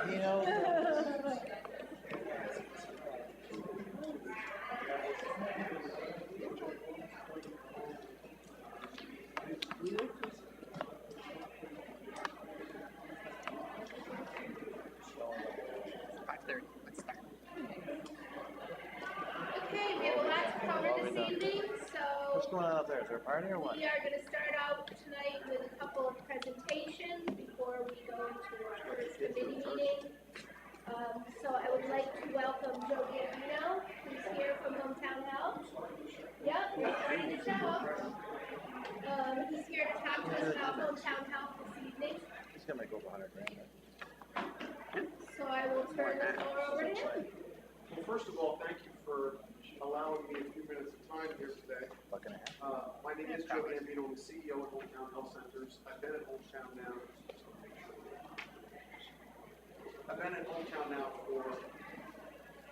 Let's start. Okay, we have a lot to cover this evening, so What's going on out there? Is there a party or what? we are going to start out tonight with a couple of presentations before we go into our first committee meeting. So I would like to welcome Joe Gambino, who's here from Hometown Health. Yep, we're starting the show. He's here to talk to us about Hometown Health this evening. He's gonna make over 100 grand. So I will turn the floor over to him. Well, first of all, thank you for allowing me a few minutes of time here today. Buck and a half. My name is Joe Gambino. I'm the CEO of Hometown Health Centers. I've been at Hometown now for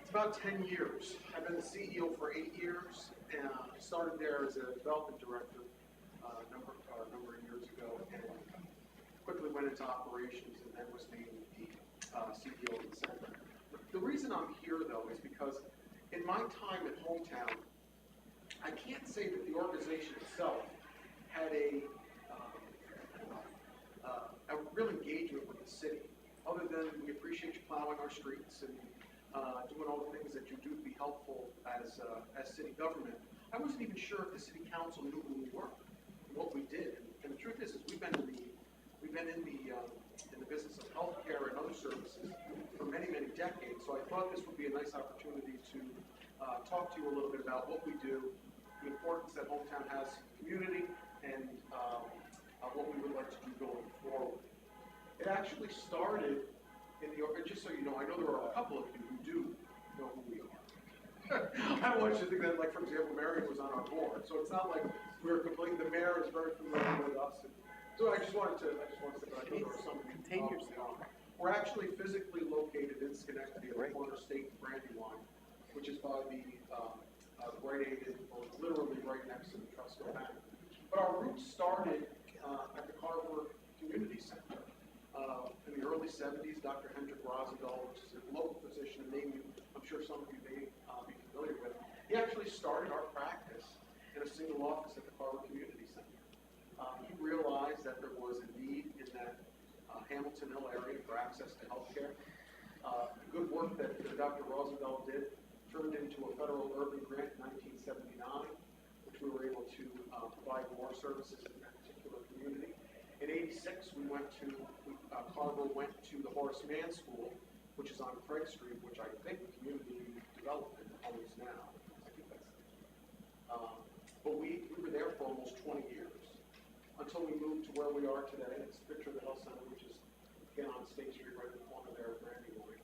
it's about 10 years. I've been the CEO for 8 years, and I started there as a development director a number of years ago, and quickly went into operations, and then was named the CEO of the center. The reason I'm here, though, is because in my time at Hometown, I can't say that the organization itself had a real engagement with the city, other than we appreciate you plowing our streets and doing all the things that you do to be helpful as city government. I wasn't even sure if the city council knew who we were and what we did. And the truth is we've been in the business of healthcare and other services for many, many decades. So I thought this would be a nice opportunity to talk to you a little bit about what we do, the importance that Hometown has to the community, and what we would like to do going forward. It actually started in the, just so you know, I know there are a couple of you who do know who we are. I don't want you to think that, like, for example, Marion was on our board, so it's not like we're completely, the mayor is very familiar with us. And so I just wanted to say that I know there are some of you who are. We're actually physically located in Schenectady at the corner State and Brandywine, which is by the Rite Aid, or literally right next to the Trustco Bank. But our roots started at the Carver Community Center. In the early 70s, Dr. Hendrik Rosendahl, which is a local physician, a name I'm sure some of you may be familiar with, he actually started our practice in a single office at the Carver Community Center. He realized that there was a need in that Hamilton Hill area for access to health care. The good work that Dr. Rosendahl did turned into a federal urban grant in 1979, which we were able to provide more services in that particular community. In '86, Carver went to the Horace Mann School, which is on Craig Street, which I think the community development owns now. I think that's but we were there for almost 20 years until we moved to where we are today. It's a picture of the health center, which is again on State Street, right in the corner there at Brandywine.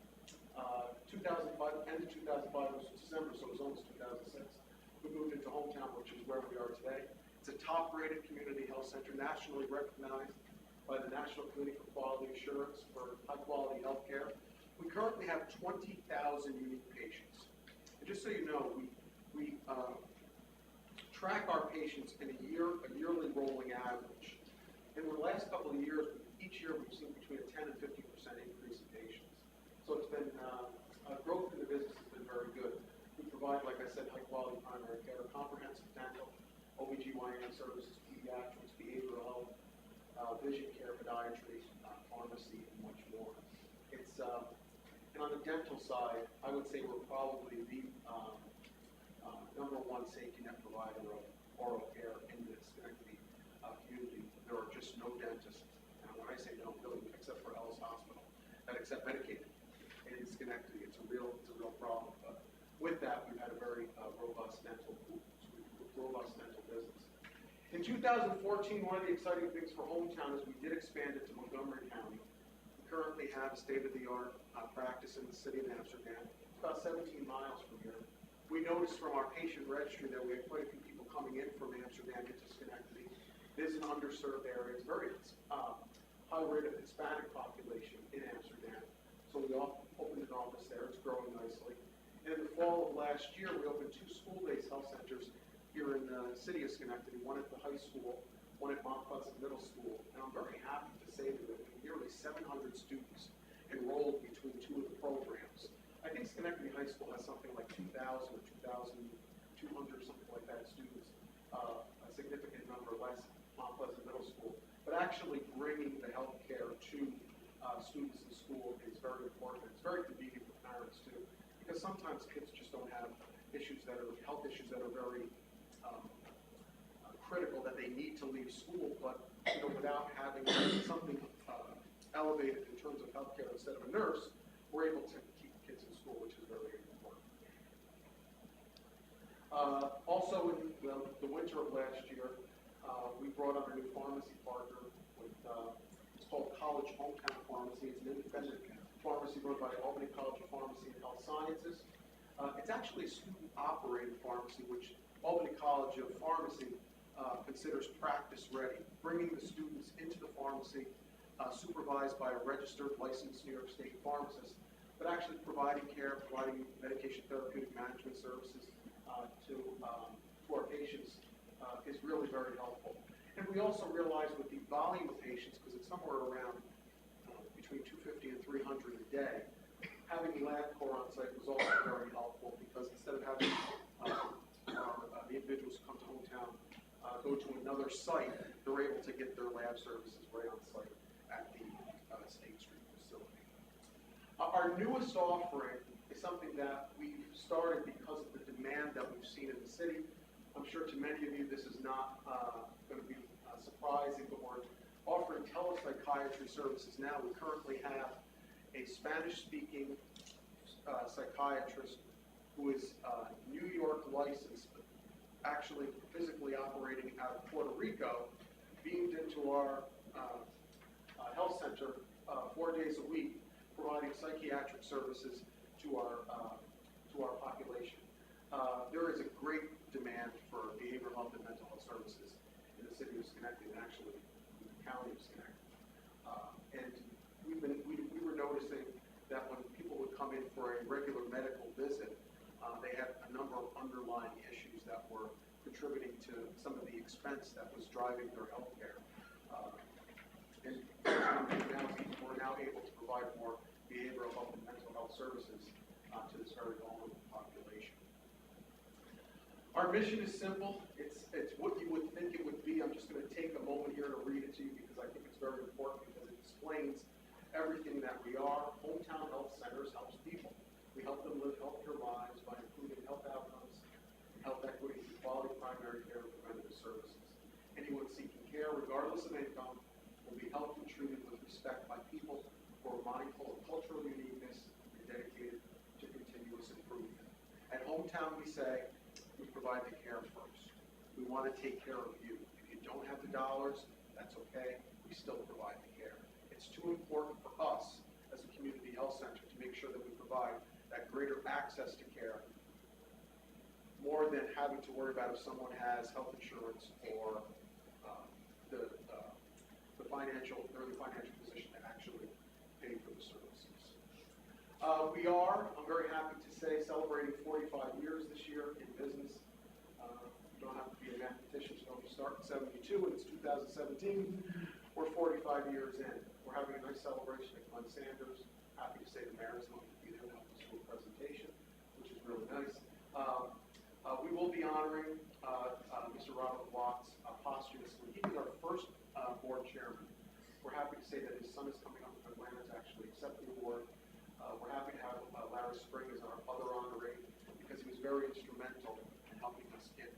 2005, end of 2005 was December, so it was almost 2006. We moved into Hometown, which is where we are today. It's a top-rated community health center, nationally recognized by the National Committee for Quality Assurance for high-quality health care. We currently have 20,000 unique patients. And just so you know, we track our patients in a yearly rolling average. In the last couple of years, each year we've seen between a 10 and 50% increase in patients. So it's been, growth in the business has been very good. We provide, like I said, high-quality primary care, comprehensive dental, OBGYN services, pediatrics, behavioral health, vision care, podiatry, pharmacy, and much more. It's and on the dental side, I would say we're probably the #1 safety net provider of oral care in the Schenectady community. There are just no dentists, and when I say no, really, except for Ellis Hospital, that accept Medicaid in Schenectady. It's a real problem. But with that, we've had a very robust dental business. In 2014, one of the exciting things for Hometown is we did expand it to Montgomery County. We currently have a state-of-the-art practice in the city of Amsterdam. It's about 17 miles from here. We noticed from our patient registry that we had quite a few people coming in from Amsterdam into Schenectady. It is an underserved area. It's very high rate of Hispanic population in Amsterdam. So we opened an office there. It's growing nicely. And in the fall of last year, we opened 2 school-based health centers here in the city of Schenectady, one at the high school, one at Mount Pleasant Middle School. And I'm very happy to say that we have nearly 700 students enrolled between actually bringing the healthcare to students in school is very important. It's very convenient for parents too, because sometimes kids just don't have health issues that are very critical that they need to leave school, but without having something elevated in terms of healthcare instead of a nurse, we're able to keep kids in school, which is very important. Also, in the winter of last year, we brought on a new pharmacy partner with it's called College Hometown Pharmacy. It's an independent pharmacy run by Albany College of Pharmacy and Health Sciences. It's actually a student-operated pharmacy, which Albany College of Pharmacy considers practice ready, bringing the students into the pharmacy, supervised by a registered licensed New York State pharmacist, but actually providing care, providing medication therapeutic management services to our patients is really very helpful. And we also realize with the volume of patients, because it's somewhere around between 250 and 300 a day, having LabCorp on site was also very helpful, because instead of having the individuals come to hometown, go to another site, they're able to get their lab services right on site at the State Street facility. Our newest offering is something that we've started because of the demand that we've seen in the city. I'm sure to many of you this is not going to be surprising, but we're offering telepsychiatry services now. We currently have a Spanish-speaking psychiatrist who is New York licensed, but actually physically operating out of Puerto Rico, beamed into our health center 4 days a week, providing psychiatric services to our population. There is a great demand for behavioral health and mental health services in the city of Schenectady, and actually in the county of Schenectady. And we were noticing that when people would come in for a regular medical visit, they had a number of underlying issues that were contributing to some of the expense that was driving their health care. And we're now able to provide more behavioral health and mental health services to this very vulnerable population. Our mission is simple. It's what you would think it would be. I'm just going to take a moment here to read it to you because I think it's very important, because it explains everything that we are. Hometown Health Centers helps people. We help them live healthier lives by improving health outcomes, health equity, quality primary care, and preventative services. Anyone seeking care, regardless of income, will be helped and treated with respect by people who are mindful of cultural uniqueness and dedicated to continuous improvement. At Hometown, we say, we provide the care first. We want to take care of you. If you don't have the dollars, that's okay. We still provide the care. It's too important for us as a community health center to make sure that we provide that greater access to care, more than having to worry about if someone has health insurance or the financial position to actually pay for the services. We are, I'm very happy to say, celebrating 45 years this year in business. You don't have to be a mathematician to know we start in 72 and it's 2017. We're 45 years in. We're having a nice celebration at Glenn Sanders. Happy to say the mayor is going to be there to help us do a presentation, which is really nice. We will be honoring Mr. Robert Watts posthumously. He was our first board chairman. We're happy to say that his son is coming up from Atlanta to actually accept the award. We're happy to have Larry Spring as our other honoree, because he was very instrumental in helping us get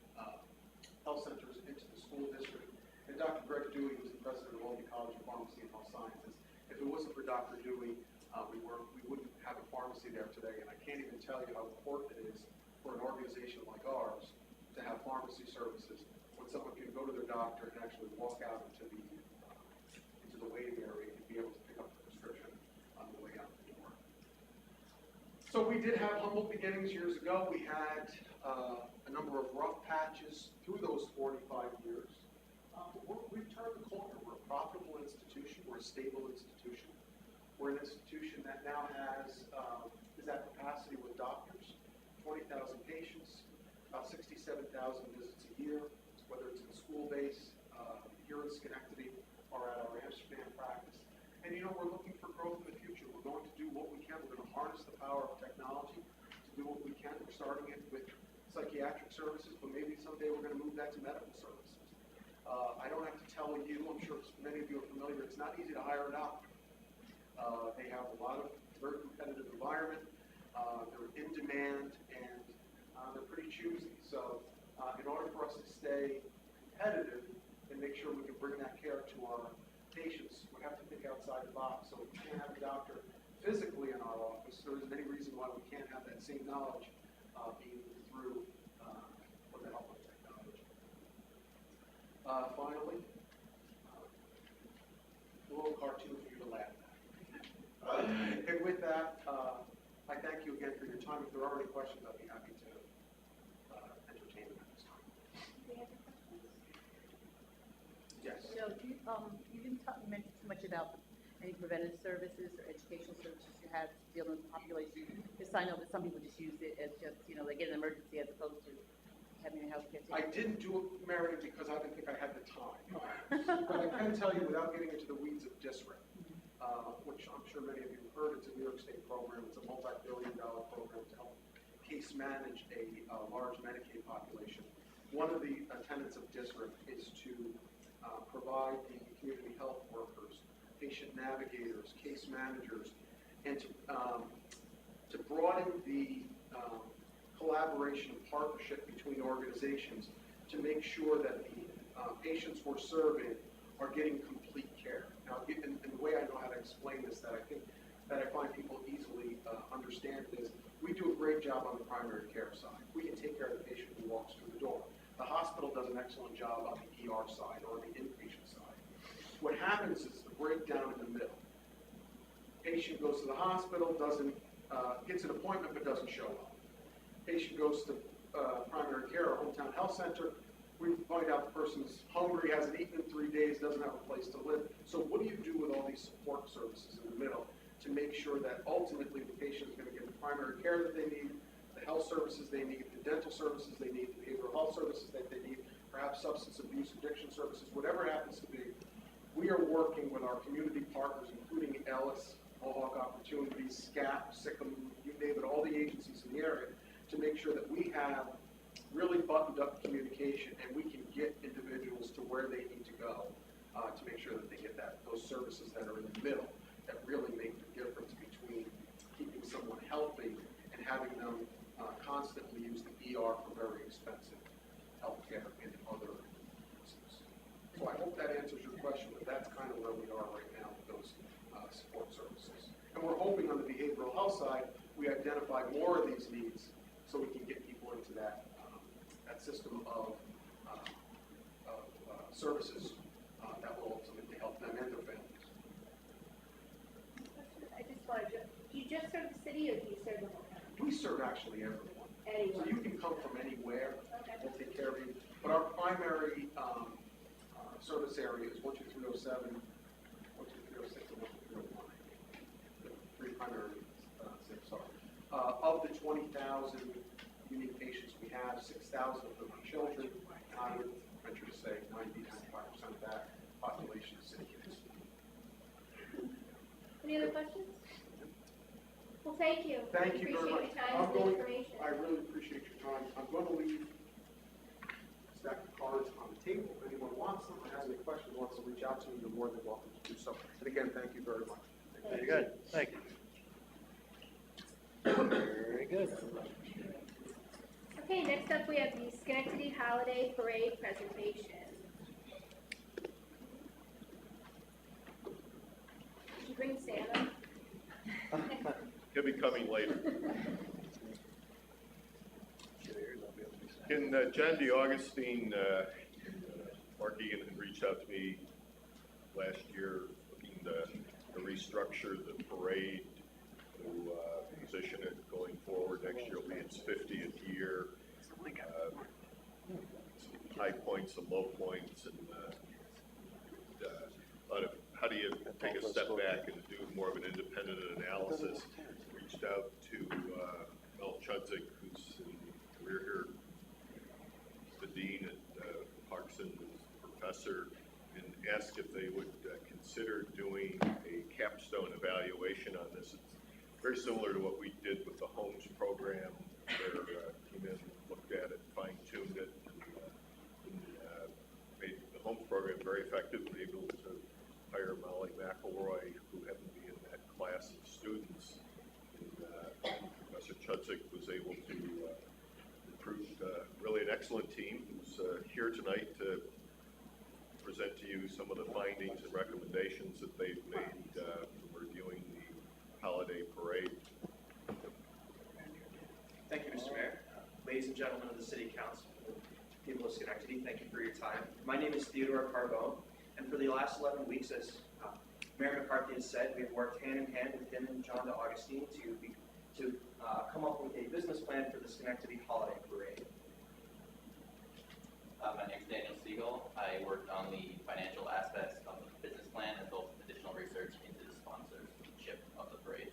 health centers into the school district. And Dr. Greg Dewey, who's the president of Albany College of Pharmacy and Health Sciences. If it wasn't for Dr. Dewey, we wouldn't have a pharmacy there today. And I can't even tell you how important it is for an organization like ours to have pharmacy services when someone can go to their doctor and actually walk out into the waiting area and be able to pick up the prescription on the way out the door. So we did have humble beginnings years ago. We had a number of rough patches through those 45 years. We've turned the corner. We're a profitable institution. We're a stable institution. We're an institution that now is at capacity with doctors, 20,000 patients, about 67,000 visits a year, whether it's in school base, here in Schenectady, or at our Amsterdam practice. And we're looking for growth in the future. We're going to do what we can. We're going to harness the power of technology to do what we can. We're starting it with psychiatric services, but maybe someday we're going to move that to medical services. I don't have to tell you, I'm sure many of you are familiar, it's not easy to hire a doctor. They have a lot of very competitive environment, they're in demand, and they're pretty choosy. So in order for us to stay competitive and make sure we can bring that care to our patients, we have to think outside the box. So we can't have a doctor physically in our office. There isn't any reason why we can't have that same knowledge being through with the help of technology. Finally, a little cartoon for you to laugh at. And with that, I thank you again for your time. If there are any questions, I'd be happy to entertain them at this time. Any other questions? Yes. So you didn't mention too much about any preventive services or educational services you have dealing with the population. Just I know that some people just use it as just, they get an emergency as opposed to having a healthcare team. I didn't do it, Marion, because I didn't think I had the time. But I can tell you, without getting into the weeds of DISRIC, which I'm sure many of you have heard, it's a New York State program. It's a multi-billion-dollar program to help case manage a large Medicaid population. One of the tenets of DISRIC is to provide the community health workers, patient navigators, case managers, and to broaden the collaboration and partnership between organizations to make sure that the patients we're serving are getting complete care. Now, and the way I know how to explain this that I find people easily understand is we do a great job on the primary care side. We can take care of the patient who walks through the door. The hospital does an excellent job on the ER side or the inpatient side. What happens is the breakdown in the middle. Patient goes to the hospital, gets an appointment but doesn't show up. Patient goes to primary care or hometown health center. We find out the person's hungry, hasn't eaten in 3 days, doesn't have a place to live. So what do you do with all these support services in the middle to make sure that ultimately the patient is going to get the primary care that they need, the health services they need, the dental services they need, the behavioral health services that they need, perhaps substance abuse addiction services, whatever it happens to be. We are working with our community partners, including Ellis, Mohawk Opportunities, SCAP, SICM, you name it, all the agencies in the area, to make sure that we have really buttoned up communication and we can get individuals to where they need to go to make sure that they get those services that are in the middle that really make the difference between keeping someone healthy and having them constantly use the ER for very expensive health care and other services. So I hope that answers your question, but that's kind of where we are right now with those support services. And we're hoping on the behavioral health side, we identify more of these needs so we can get people into that system of services that will ultimately help them and their families. I just wanted to, do you just serve the city or do you serve the whole county? We serve actually everyone. Anyone. So you can come from anywhere. Okay. We'll take care of you. But our primary service area is 12307, 12306, and 12301. The three primary SIPs are. Of the 20,000 unique patients we have, 6,000 of them are children, and I would venture to say 90-95% of that population is kids. Any other questions? Well, thank you. Thank you very much. Appreciate your time and the information. I really appreciate your time. I'm going to leave a stack of cards on the table. If anyone wants them or has any questions, wants to reach out to me, you're more than welcome to do so. And again, thank you very much. Very good. Thank you. Very good. Okay, next up we have the Schenectady Holiday Parade presentation. Did you bring Santa? He'll be coming later. Can John DeAugustine, Mark Egan had reached out to me last year looking to restructure the parade, to position it going forward. Next year will be its 50th year. High points and low points, and how do you take a step back and do more of an independent analysis? Reached out to Mel Chudzik, who's in career here, the dean at Clarkson, professor, and asked if they would consider doing a capstone evaluation on this. It's very similar to what we did with the Homes program, where came in, looked at it, fine-tuned it, and made the Homes program very effective. The able to hire Molly McElroy, who happened to be in that class of students. And Professor Chudzik was able to recruit really an excellent team who's here tonight to present to you some of the findings and recommendations that they've made from reviewing the holiday parade. Thank you, Mr. Mayor. Ladies and gentlemen of the City Council, people of Schenectady, thank you for your time. My name is Theodore Carbone, and for the last 11 weeks, as Mayor McCarthy has said, we have worked hand in hand with him and John DeAugustine to come up with a business plan for the Schenectady Holiday Parade. My name is Daniel Siegel. I worked on the financial aspects of the business plan as well as additional research into the sponsorship of the parade.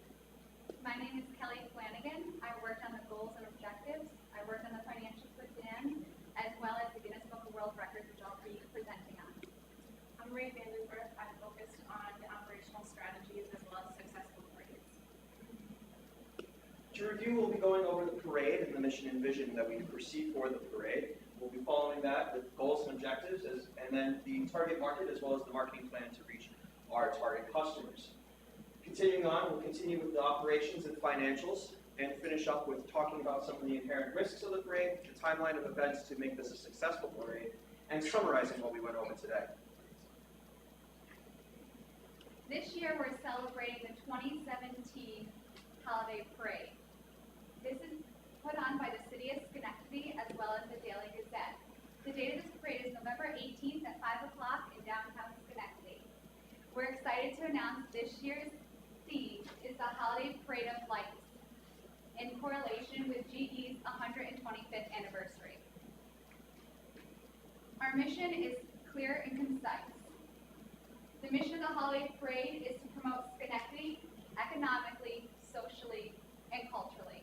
My name is Kelly Flanagan. I worked on the goals and objectives. I worked on the financials with Dan, as well as the Guinness Book of World Records, which I'll be presenting on. I'm Ray Vandenberg. I'm focused on the operational strategies as well as successful parades. To review, we'll be going over the parade and the mission and vision that we foresee for the parade. We'll be following that with goals and objectives, and then the target market as well as the marketing plan to reach our target customers. Continuing on, we'll continue with the operations and financials and finish up with talking about some of the inherent risks of the parade, the timeline of events to make this a successful parade, and summarizing what we went over today. This year, we're celebrating the 2017 Holiday Parade. This is put on by the City of Schenectady as well as the Daily Gazette. The date of this parade is November 18th at 5 o'clock in downtown Schenectady. We're excited to announce this year's theme is the Holiday Parade of Lights, in correlation with GE's 125th anniversary. Our mission is clear and concise. The mission of the Holiday Parade is to promote Schenectady economically, socially, and culturally.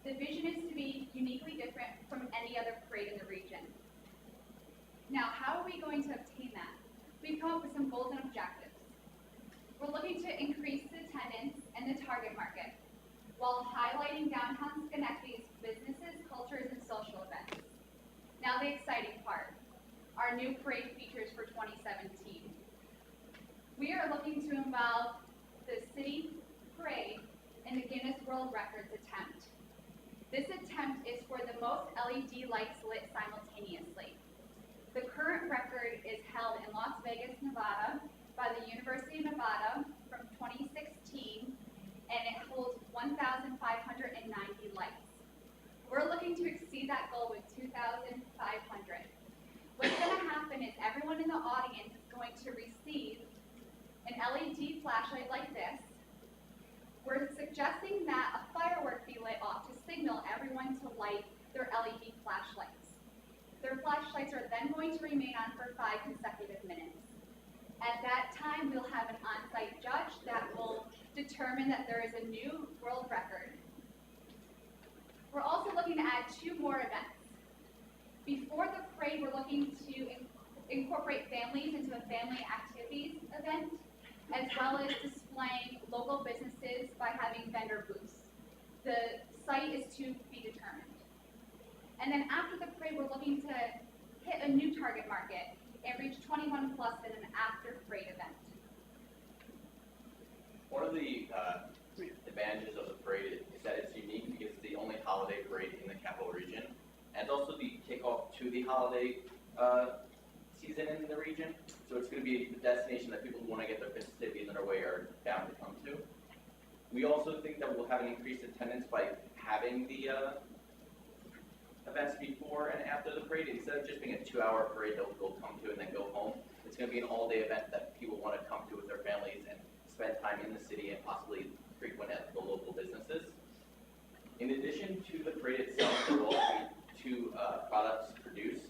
The vision is to be uniquely different from any other parade in the region. Now, how are we going to obtain that? We've come up with some goals and objectives. We're looking to increase the attendance and the target market, while highlighting downtown Schenectady's businesses, cultures, and social events. Now the exciting part, our new parade features for 2017. We are looking to involve the city parade in the Guinness World Records attempt. This attempt is for the most LED lights lit simultaneously. The current record is held in Las Vegas, Nevada by the University of Nevada from 2016, and it holds 1,590 lights. We're looking to exceed that goal with 2,500. What's going to happen is everyone in the audience is going to receive an LED flashlight like this. We're suggesting that a firework be lit off to signal everyone to light their LED flashlights. Their flashlights are then going to remain on for 5 consecutive minutes. At that time, we'll have an on-site judge that will determine that there is a new world record. We're also looking to add 2 more events. Before the parade, we're looking to incorporate families into a family activities event, as well as displaying local businesses by having vendor booths. The site is to be determined. And then after the parade, we're looking to hit a new target market and reach 21 plus in an after parade event. One of the advantages of the parade is that it's unique because it's the only holiday parade in the capital region, and it's also the kickoff to the holiday season in the region. So it's going to be the destination that people who want to get their festivities underway are bound to come to. We also think that we'll have an increased attendance by having the events before and after the parade. Instead of just being a 2-hour parade that they'll come to and then go home, it's going to be an all-day event that people want to come to with their families and spend time in the city and possibly frequent at the local businesses. In addition to the parade itself, there will also be 2 products produced.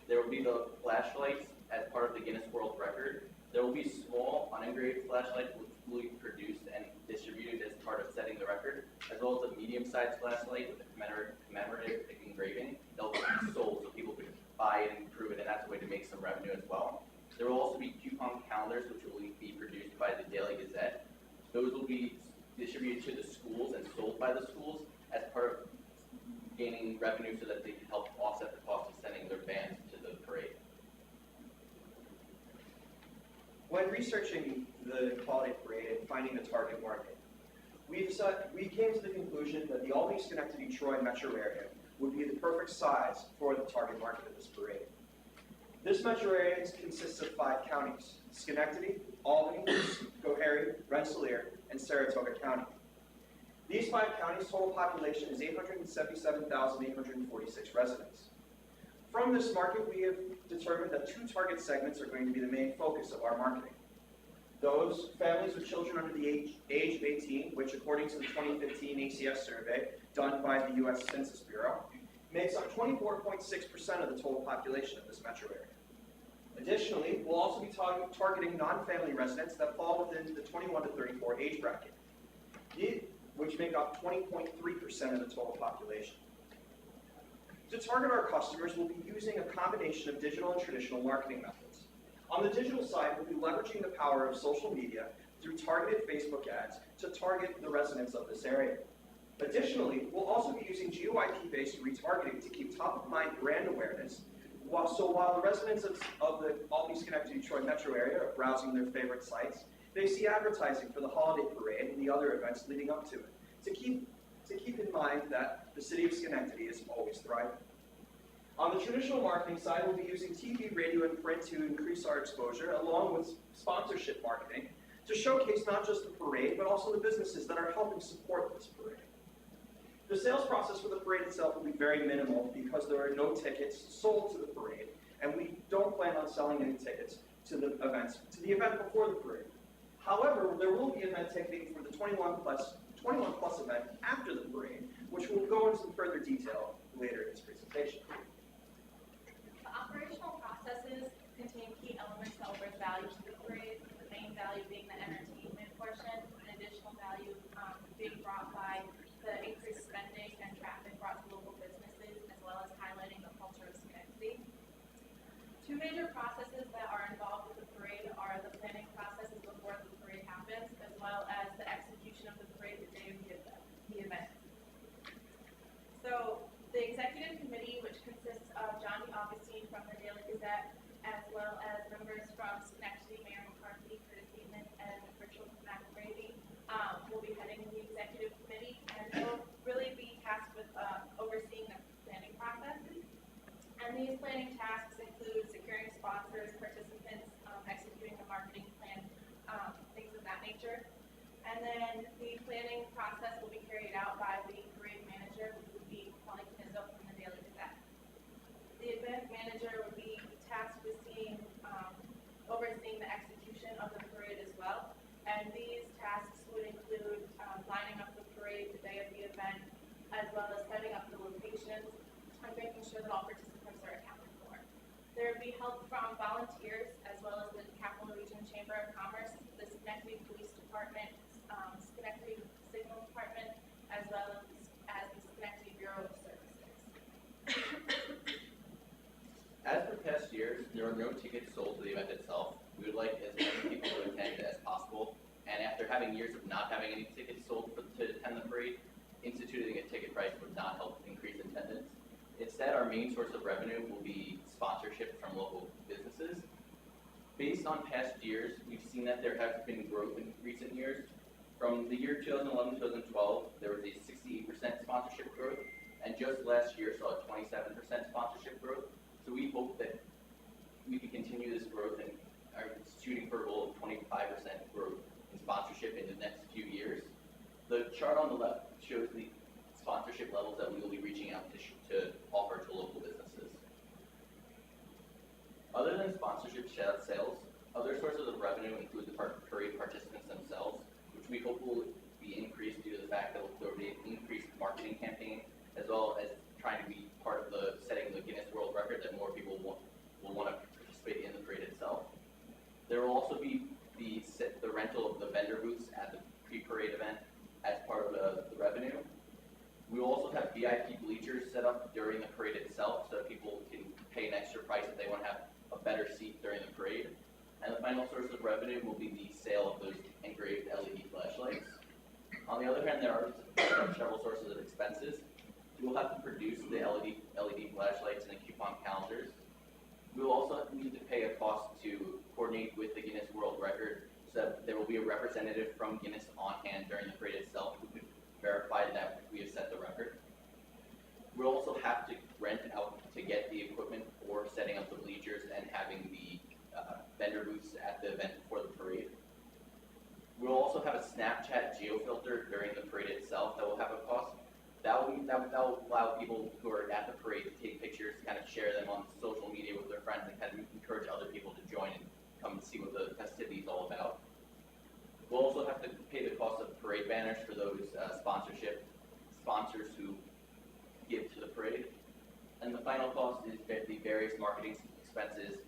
There will be the flashlights as part of the Guinness World Record. There will be small unengraved flashlights which will be produced and distributed as part of setting the record, as well as a medium-sized flashlight with a commemorative engraving that will be sold so people can buy it and improve it, and that's a way to make some revenue as well. There will also be coupon calendars which will be produced by the Daily Gazette. Those will be distributed to the schools and sold by the schools as part of gaining revenue so that they can help offset the cost of sending their bands to the parade. When researching the holiday parade and finding the target market, we came to the conclusion that the Albany, Schenectady, Troy metro area would be the perfect size for the target market of this parade. This metro area consists of 5 counties: Schenectady, Albany, Schoharie, Rensselaer, and Saratoga County. These 5 counties' total population is 877,846 residents. From this market, we have determined that 2 target segments are going to be the main focus of our marketing. Those families with children under the age of 18, which according to the 2015 ACS survey done by the U.S. Census Bureau, makes up 24.6% of the total population of this metro area. Additionally, we'll also be targeting non-family residents that fall within the 21 to 34 age bracket, which make up 20.3% of the total population. To target our customers, we'll be using a combination of digital and traditional marketing methods. On the digital side, we'll be leveraging the power of social media through targeted Facebook ads to target the residents of this area. Additionally, we'll also be using geo-IP-based retargeting to keep top-of-mind brand awareness, while the residents of the Albany, Schenectady, Troy metro area are browsing their favorite sites, they see advertising for the holiday parade and the other events leading up to it, to keep in mind that the city of Schenectady is always thriving. On the traditional marketing side, we'll be using TV, radio, and print to increase our exposure, along with sponsorship marketing, to showcase not just the parade, but also the businesses that are helping support this parade. The sales process for the parade itself will be very minimal because there are no tickets sold to the parade, and we don't plan on selling any tickets to the event before the parade. However, there will be event ticketing for the 21 plus event after the parade, which we'll go into some further detail later in this presentation. The operational processes contain key elements that will bring value to the parade, the main value being the entertainment portion, and additional value being brought by the increased spending and traffic brought to local businesses, as well as highlighting the culture of Schenectady. 2 major processes that are involved with the parade are the planning processes before the parade happens, as well as the execution of the parade the day of the event. So the executive committee, which consists of John Augustine from the Daily Gazette, as well as members from Schenectady, Mayor McCarthy, Curtis Beekman, and Rachel McGrady, will be heading the executive committee, and they'll really be tasked with overseeing the planning processes. And these planning tasks include securing sponsors, participants, executing the marketing plan, things of that nature. And then the planning process will be carried out by the parade manager, who would be Molly Knizzo from the Daily Gazette. The event manager would be tasked with overseeing the execution of the parade as well. And these tasks would include lining up the parade the day of the event, as well as setting up the locations and making sure that all participants are accounted for. There would be help from volunteers, as well as the Capital Region Chamber of Commerce, the Schenectady Police Department, Schenectady Signal Department, as well as the Schenectady Bureau of Services. As for past years, there are no tickets sold to the event itself. We would like as many people to attend as possible, and after having years of not having any tickets sold to attend the parade, instituting a ticket price would not help increase attendance. Instead, our main source of revenue will be sponsorship from local businesses. Based on past years, we've seen that there has been growth in recent years. From the year 2011-2012, there was a 68% sponsorship growth, and just last year saw a 27% sponsorship growth. So we hope that we can continue this growth and are shooting for a goal of 25% growth in sponsorship in the next few years. The chart on the left shows the sponsorship levels that we will be reaching out to offer to local businesses. Other than sponsorship sales, other sources of revenue include the parade participants themselves, which we hope will be increased due to the fact that there will be an increased marketing campaign, as well as trying to be part of the setting the Guinness World Record that more people will want to participate in the parade itself. There will also be the rental of the vendor booths at the pre-parade event as part of the revenue. We will also have VIP bleachers set up during the parade itself so that people can pay an extra price if they want to have a better seat during the parade. And the final source of revenue will be the sale of those engraved LED flashlights. On the other hand, there are several sources of expenses. We will have to produce the LED flashlights and the coupon calendars. We will also need to pay a cost to coordinate with the Guinness World Record record, so that there will be a representative from Guinness on hand during the parade itself who could verify that we have set the record. We'll also have to rent out to get the equipment for setting up the bleachers and having the vendor booths at the event before the parade. We'll also have a Snapchat geofilter during the parade itself that will have a cost. That will allow people who are at the parade to take pictures, kind of share them on social media with their friends, and kind of encourage other people to join and come and see what the festivity is all about. We'll also have to pay the cost of parade banners for those sponsors who give to the parade. And the final cost is the various marketing expenses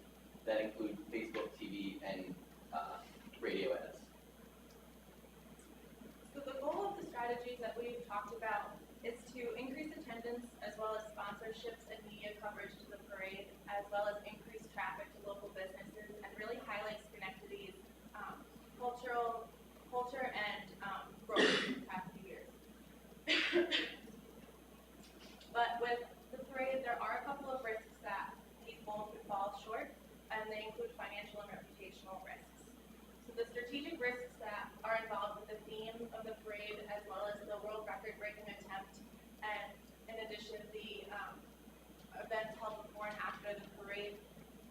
that include Facebook, TV, and radio ads. So the goal of the strategies that we've talked about is to increase attendance as well as sponsorships and media coverage to the parade, as well as increase traffic to local businesses and really highlight Schenectady's culture and growth in the past few years. But with the parade, there are a couple of risks that these goals could fall short, and they include financial and reputational risks. So the strategic risks that are involved with the theme of the parade, as well as the world record-breaking attempt, and in addition, the events held before and after the parade,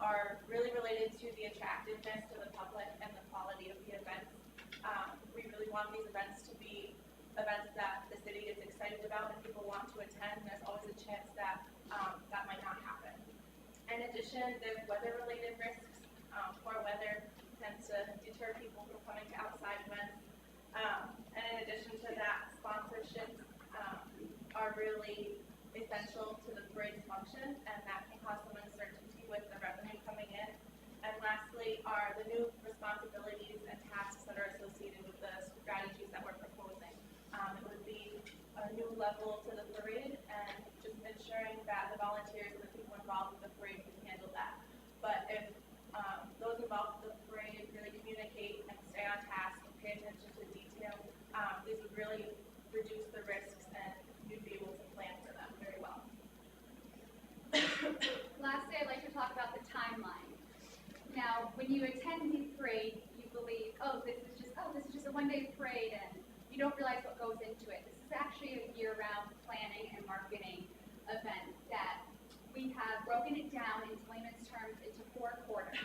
are really related to the attractiveness to the public and the quality of the events. We really want these events to be events that the city is excited about and people want to attend. There's always a chance that that might not happen. In addition, there's weather-related risks. Poor weather tends to deter people from coming to outside events. And in addition to that, sponsorships are really essential to the parade's function, and that can cause some uncertainty with the revenue coming in. And lastly are the new responsibilities and tasks that are associated with the strategies that we're proposing. It would be a new level to the parade and just ensuring that the volunteers and the people involved with the parade can handle that. But if those involved with the parade really communicate and stay on task and pay attention to detail, these would really reduce the risks and you'd be able to plan for them very well. Lastly, I'd like to talk about the timeline. Now, when you attend the parade, you believe, this is just a one-day parade, and you don't realize what goes into it. This is actually a year-round planning and marketing event that we have broken it down in layman's terms into 4 quarters.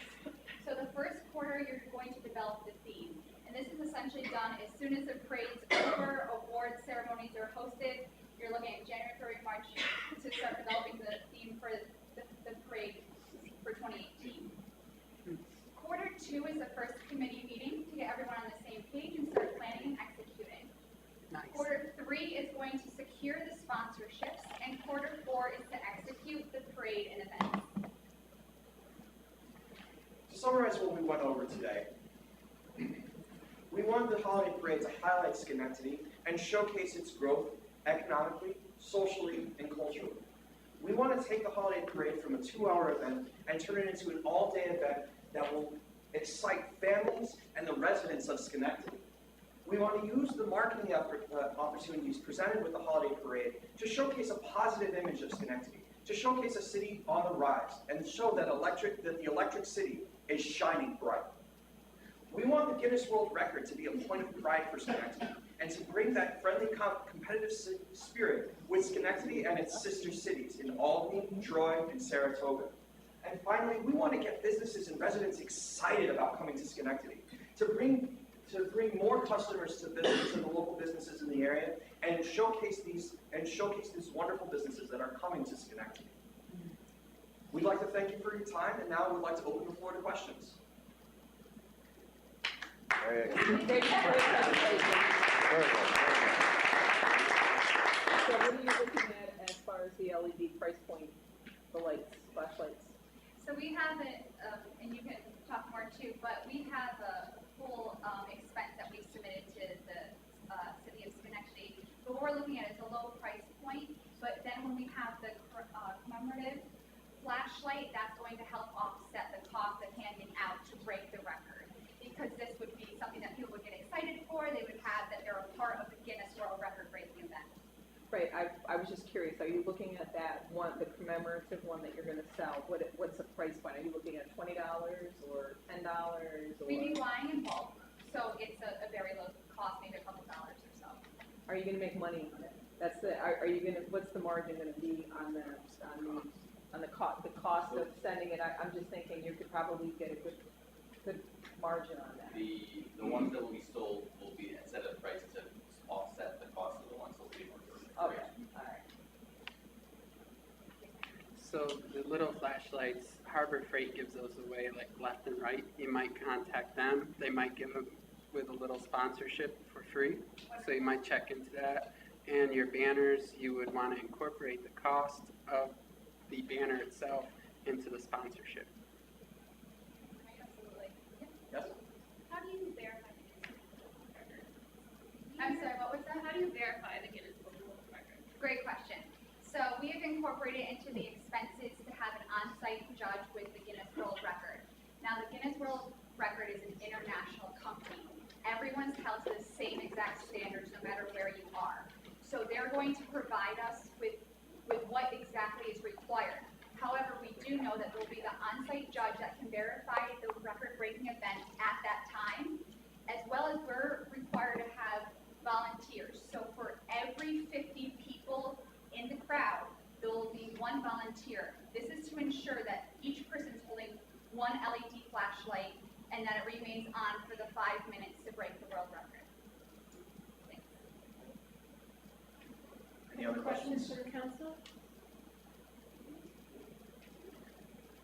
So the first quarter, you're going to develop the theme, and this is essentially done as soon as the parade's over, award ceremonies are hosted. You're looking at January, February, March to start developing the theme for the parade for 2018. Quarter 2 is the first committee meeting to get everyone on the same page and start planning and executing. Nice. Quarter 3 is going to secure the sponsorships, and quarter 4 is to execute the parade and events. To summarize what we went over today, we want the holiday parade to highlight Schenectady and showcase its growth economically, socially, and culturally. We want to take the holiday parade from a 2-hour event and turn it into an all-day event that will excite families and the residents of Schenectady. We want to use the marketing opportunities presented with the holiday parade to showcase a positive image of Schenectady, to showcase a city on the rise, and show that the electric city is shining bright. We want the Guinness World Record to be a point of pride for Schenectady, and to bring that friendly, competitive spirit with Schenectady and its sister cities in Albany, Troy, and Saratoga. And finally, we want to get businesses and residents excited about coming to Schenectady, to bring more customers to the local businesses in the area, and showcase these wonderful businesses that are coming to Schenectady. We'd like to thank you for your time, and now we'd like to open the floor to questions. Very good. Thank you for your presentation. Very good. So what are you looking at as far as the LED price point, the lights, flashlights? So we have it, and you can talk more too, but we have a full expense that we submitted to the city of Schenectady. But what we're looking at is a low price point, but then when we have the commemorative flashlight, that's going to help offset the cost of handing out to break the record. Because this would be something that people would get excited for, they would have that they're a part of the Guinness World Record breaking event. Right, I was just curious, are you looking at that one, the commemorative one that you're gonna sell? What's the price point? Are you looking at $20 or $10 or? We'd be buying in are you gonna make money on it? That's the, are you gonna, what's the margin gonna be on the cost of sending it? I'm just thinking you could probably get a good margin on that. The ones that will be sold will be set at a price to offset the cost of the ones that will be ordered. Okay, all right. So the little flashlights, Harbor Freight gives those away like left and right. You might contact them. They might give them with a little sponsorship for free. So you might check into that. And your banners, you would want to incorporate the cost of the banner itself into the sponsorship. Absolutely. Yes? How do you verify the Guinness Book of Records? I'm sorry, what was that? How do you verify the Guinness Book of Records? Great question. So we have incorporated into the expenses to have an on-site judge with the Guinness World Record. Now, the Guinness World Record is an international company. Everyone's held to the same exact standards no matter where you are. So they're going to provide us with what exactly is required. However, we do know that there will be the on-site judge that can verify the record-breaking event at that time, as well as we're required to have volunteers. So for every 50 people in the crowd, there will be one volunteer. This is to ensure that each person is holding one LED flashlight and that it remains on for the 5 minutes to break the world record. Thanks. Any other questions? for the council?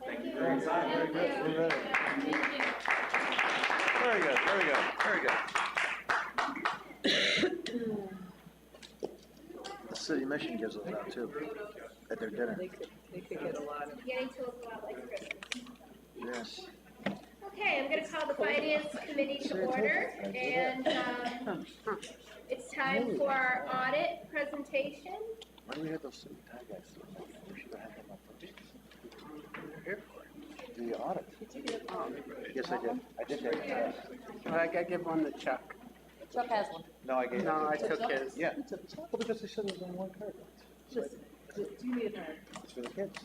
Thank you for your time. Very good, very good. Thank you. Very good, very good, very good. The city mission gives those out too, at their dinner. They could get a lot of. Getting to look a lot like Christmas. Yes. Okay, I'm gonna call the finance committee to order, and, it's time for our audit presentation. Why do we have those city tie guys? We should have had them up first. The audit. Yes, I did. I did take it. Well, I gotta give one to Chuck. Chuck has one. No, I gave. No, I took his. Yeah. Well, because they said it was on one card. Just, do you need a minute? It's for the kids.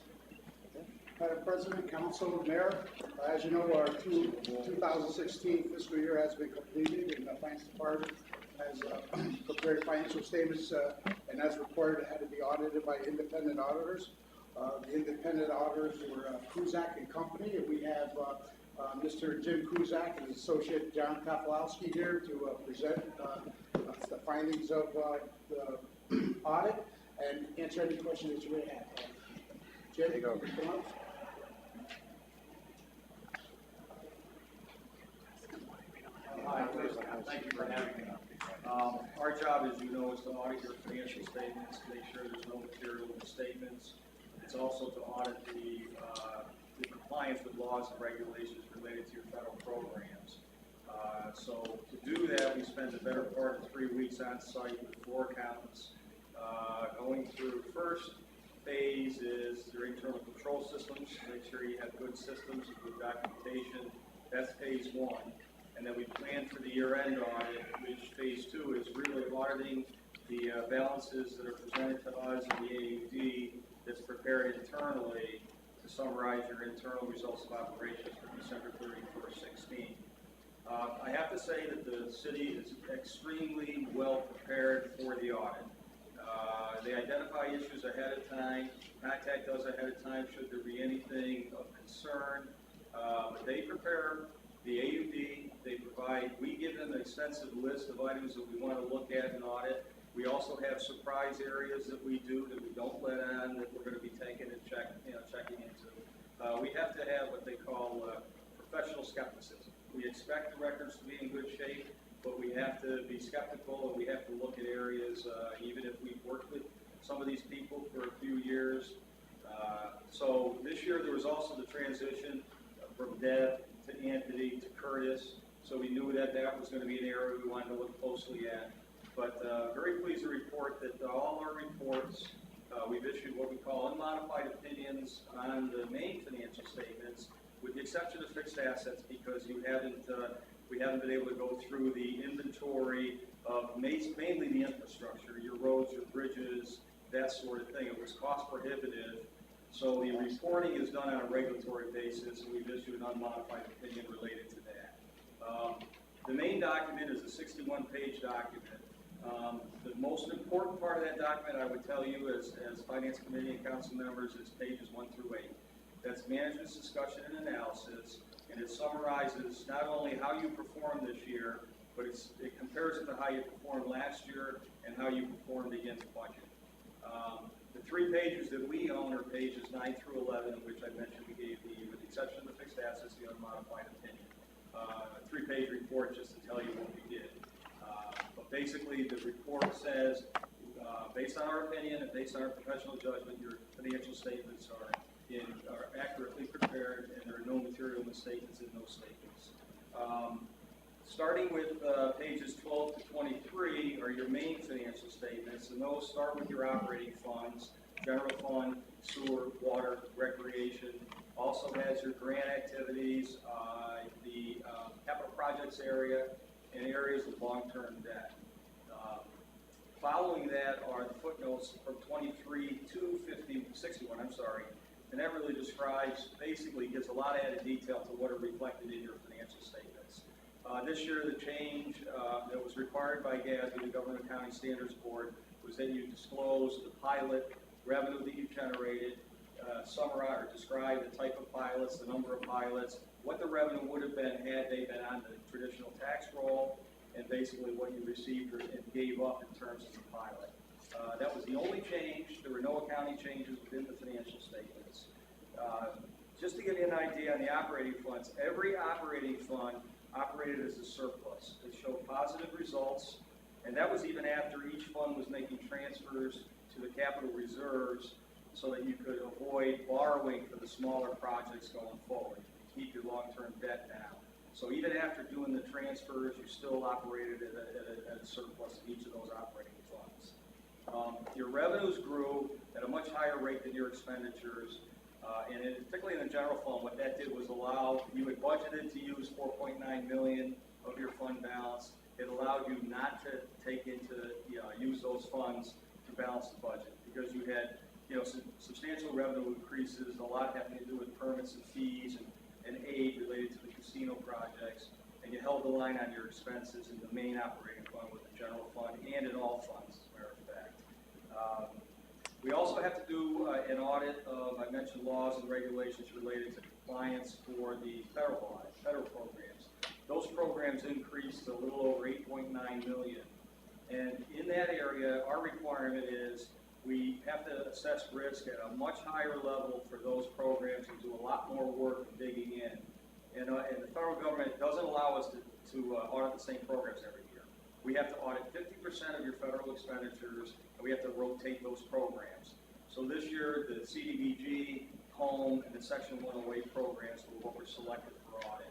Madam President, Council, Mayor, as you know, our 2016 fiscal year has been completed, and the Finance Department has prepared financial statements, and as required, it had to be audited by independent auditors. The independent auditors were Kuzak and Company, and we have Mr. Jim Kuzak and his associate John Kopolowski here to present the findings of the audit and answer any questions that you may have. Jim, Take over. come on. Hi, thank you for having me. Our job, as you know, is to audit your financial statements, to make sure there's no material misstatements. It's also to audit the compliance with laws and regulations related to your federal programs. So to do that, we spend the better part of 3 weeks on site with 4 accountants, going through first phase is your internal control systems, make sure you have good systems, good documentation. That's phase 1. And then we plan for the year-end audit, which phase 2 is really auditing the balances that are presented to us in the AUD that's prepared internally to summarize your internal results of operations for December 31st, 16. I have to say that the city is extremely well prepared for the audit. They identify issues ahead of time, contact us ahead of time should there be anything of concern. But they prepare the AUD, we give them an extensive list of items that we want to look at and audit. We also have surprise areas that we do that we don't let on that we're going to be taking and checking into. We have to have what they call professional skepticism. We expect the records to be in good shape, but we have to be skeptical and we have to look at areas, even if we've worked with some of these people for a few years. So this year there was also the transition from Deb to Anthony to Curtis, so we knew that that was going to be an area we wanted to look closely at. But very pleased to report that all our reports, we've issued what we call unmodified opinions on the main financial statements, with the exception of fixed assets, because we haven't been able to go through the inventory of mainly the infrastructure, your roads, your bridges, that sort of thing. It was cost prohibitive. So the reporting is done on a regulatory basis, and we've issued an unmodified opinion related to that. The main document is a 61-page document. The most important part of that document, I would tell you, as Finance Committee and council members, is pages 1 through 8. That's management's discussion and analysis, and it summarizes not only how you performed this year, but it compares it to how you performed last year and how you performed against budget. The 3 pages that we own are pages 9 through 11, which I mentioned we gave with the exception of the fixed assets, the unmodified opinion. A 3-page report just to tell you what we did. But basically, the report says, based on our opinion and based on our professional judgment, your financial statements are accurately prepared, and there are no material misstatements in those statements. Starting with pages 12 to 23 are your main financial statements, and those start with your operating funds, general fund, sewer, water, recreation. Also has your grant activities, the capital projects area, and areas of long-term debt. Following that are the footnotes from 23 to 61, and that really describes, basically gives a lot of added detail to what are reflected in your financial statements. This year, the change that was required by GASB, the Government Accounting Standards Board, was that you disclose the pilot revenue that you generated, summarize or describe the type of pilots, the number of pilots, what the revenue would have been had they been on the traditional tax roll, and basically what you received and gave up in terms of the pilot. That was the only change. There were no accounting changes within the financial statements. Just to give you an idea on the operating funds, every operating fund operated as a surplus. It showed positive results, and that was even after each fund was making transfers to the capital reserves so that you could avoid borrowing for the smaller projects going forward, keep your long-term debt down. So even after doing the transfers, you still operated at a surplus in each of those operating funds. Your revenues grew at a much higher rate than your expenditures, and particularly in the general fund, what that did was allow, you had budgeted to use $4.9 million of your fund balance. It allowed you not to use those funds to balance the budget, because you had substantial revenue increases, a lot having to do with permits and fees and aid related to the casino projects, and you held the line on your expenses in the main operating fund with the general fund and in all funds, as a matter of fact. We also have to do an audit of, I mentioned, laws and regulations related to compliance for the federal programs. Those programs increased a little over $8.9 million. And in that area, our requirement is we have to assess risk at a much higher level for those programs and do a lot more work digging in. And the federal government doesn't allow us to audit the same programs every year. We have to audit 50% of your federal expenditures, and we have to rotate those programs. So this year, the CDBG, home, and the Section 108 programs were what were selected for audit.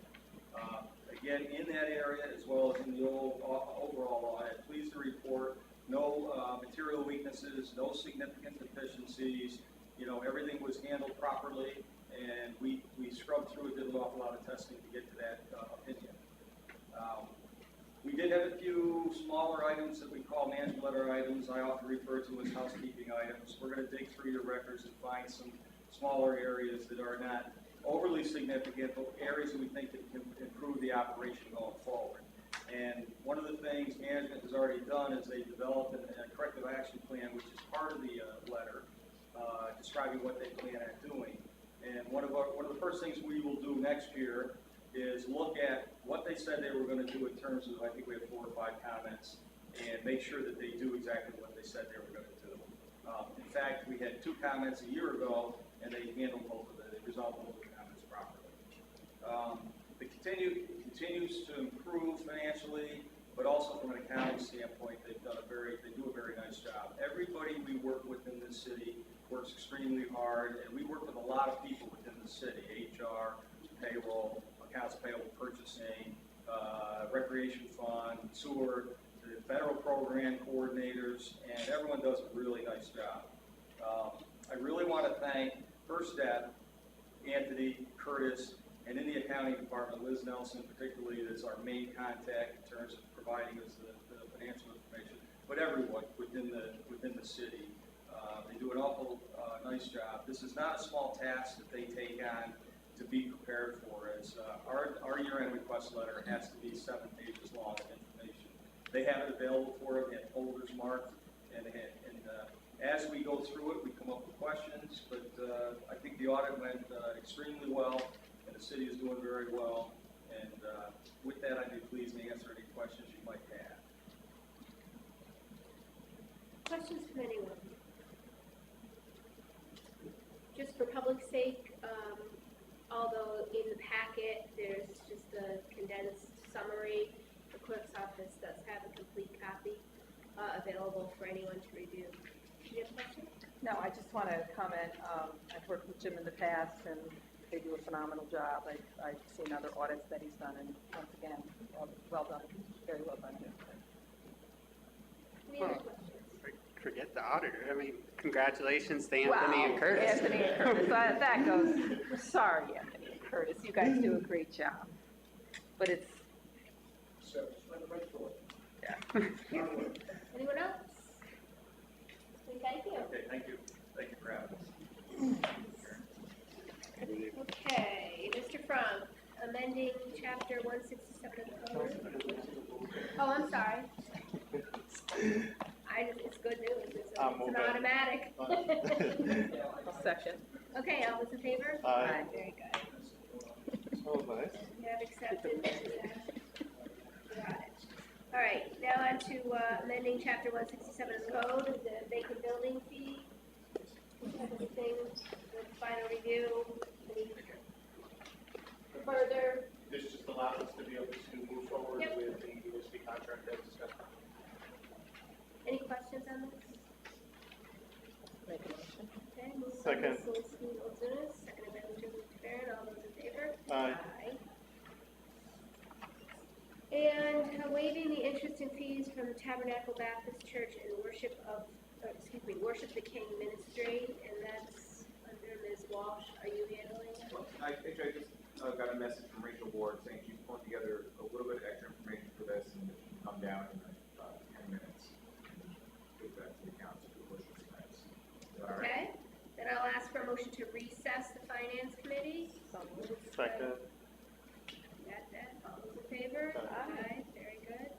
Again, in that area, as well as in the overall audit, pleased to report no material weaknesses, no significant deficiencies. Everything was handled properly, and we scrubbed through it, did an awful lot of testing to get to that opinion. We did have a few smaller items that we call management letter items. I often refer to as housekeeping items. We're going to dig through your records and find some smaller areas that are not overly significant, but areas that we think that can improve the operation going forward. And one of the things management has already done is they developed a corrective action plan, which is part of the letter, describing what they plan on doing. And one of the first things we will do next year is look at what they said they were going to do in terms of, I think we have 4 or 5 comments, and make sure that they do exactly what they said they were going to do. In fact, we had 2 comments a year ago, and they handled both of them. They resolved both of the comments properly. It continues to improve financially, but also from an accounting standpoint, they do a very nice job. Everybody we work with in this city works extremely hard, and we work with a lot of people within the city: HR, payroll, accounts payable, purchasing, recreation fund, sewer, the federal program coordinators, and everyone does a really nice job. I really want to thank First Step, Anthony, Curtis, and in the accounting department, Liz Nelson particularly, is our main contact in terms of providing us the financial information, but everyone within the city. They do an awful nice job. This is not a small task that they take on to be prepared for. As our year-end request letter has to be 7 pages long of information. They have it available for them, and folders marked, and as we go through it, we come up with questions, but I think the audit went extremely well, and the city is doing very well, and with that, I'd be pleased to answer any questions you might have. Questions from anyone? Just for public sake, although in the packet, there's just a condensed summary, the clerk's office does have a complete copy available for anyone to review. Do you have a question? No, I just want to comment, I've worked with Jim in the past, and they do a phenomenal job. I've seen other audits that he's done, and once again, well done, very well done, Jim. Any other questions? Forget the auditor. I mean, congratulations to Anthony and Curtis. Anthony and Curtis, that goes, sorry, Anthony and Curtis, you guys do a great job. But it's, yeah. Anyone else? Thank you. Okay, thank you. Thank you for having us. Okay, Mr. Frank, amending chapter 167 of the code. Oh, I'm sorry. It's good news, it's an automatic. Second. Okay, all those in favor? Aye. Very good. Oh, nice. You have accepted. Got it. All right, now on to amending chapter 167 of the code, the vacant building fee. Everything with final review. Any further? This just allows us to be able to move forward Yep. with the university contract as discussed. Any questions on this? Make a motion. Okay, moved by Second. Ms. Zelinski Gonzalez, seconded by Mr. Farren, all those in favor? Aye. And waiving the interest and fees from the Tabernacle Baptist Church and worship the King Ministry, and that's under Ms. Walsh. Are you handling it? Well, I think I just got a message from Rachel Ward saying she's pulling together a little bit of extra information for this, and it can come down in 10 minutes. And give that to the council for push this next. Is that all right? Okay, then I'll ask for a motion to recess the Finance Committee. Second. Got that, all those in favor? Aye, very good.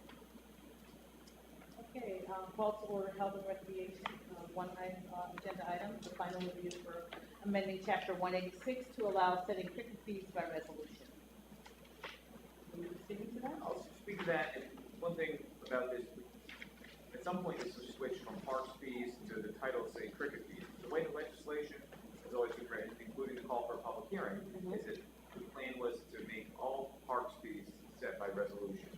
Okay, call to order Health and Recreation, one item, agenda item, the final review for amending chapter 186 to allow setting cricket fees by resolution. Will you speak to that? I'll speak to that, and one thing about this, at some point this was switched from parks fees to the title, say, cricket fees. The way the legislation has always been written, including the call for a public hearing, is that the plan was to make all parks fees set by resolution,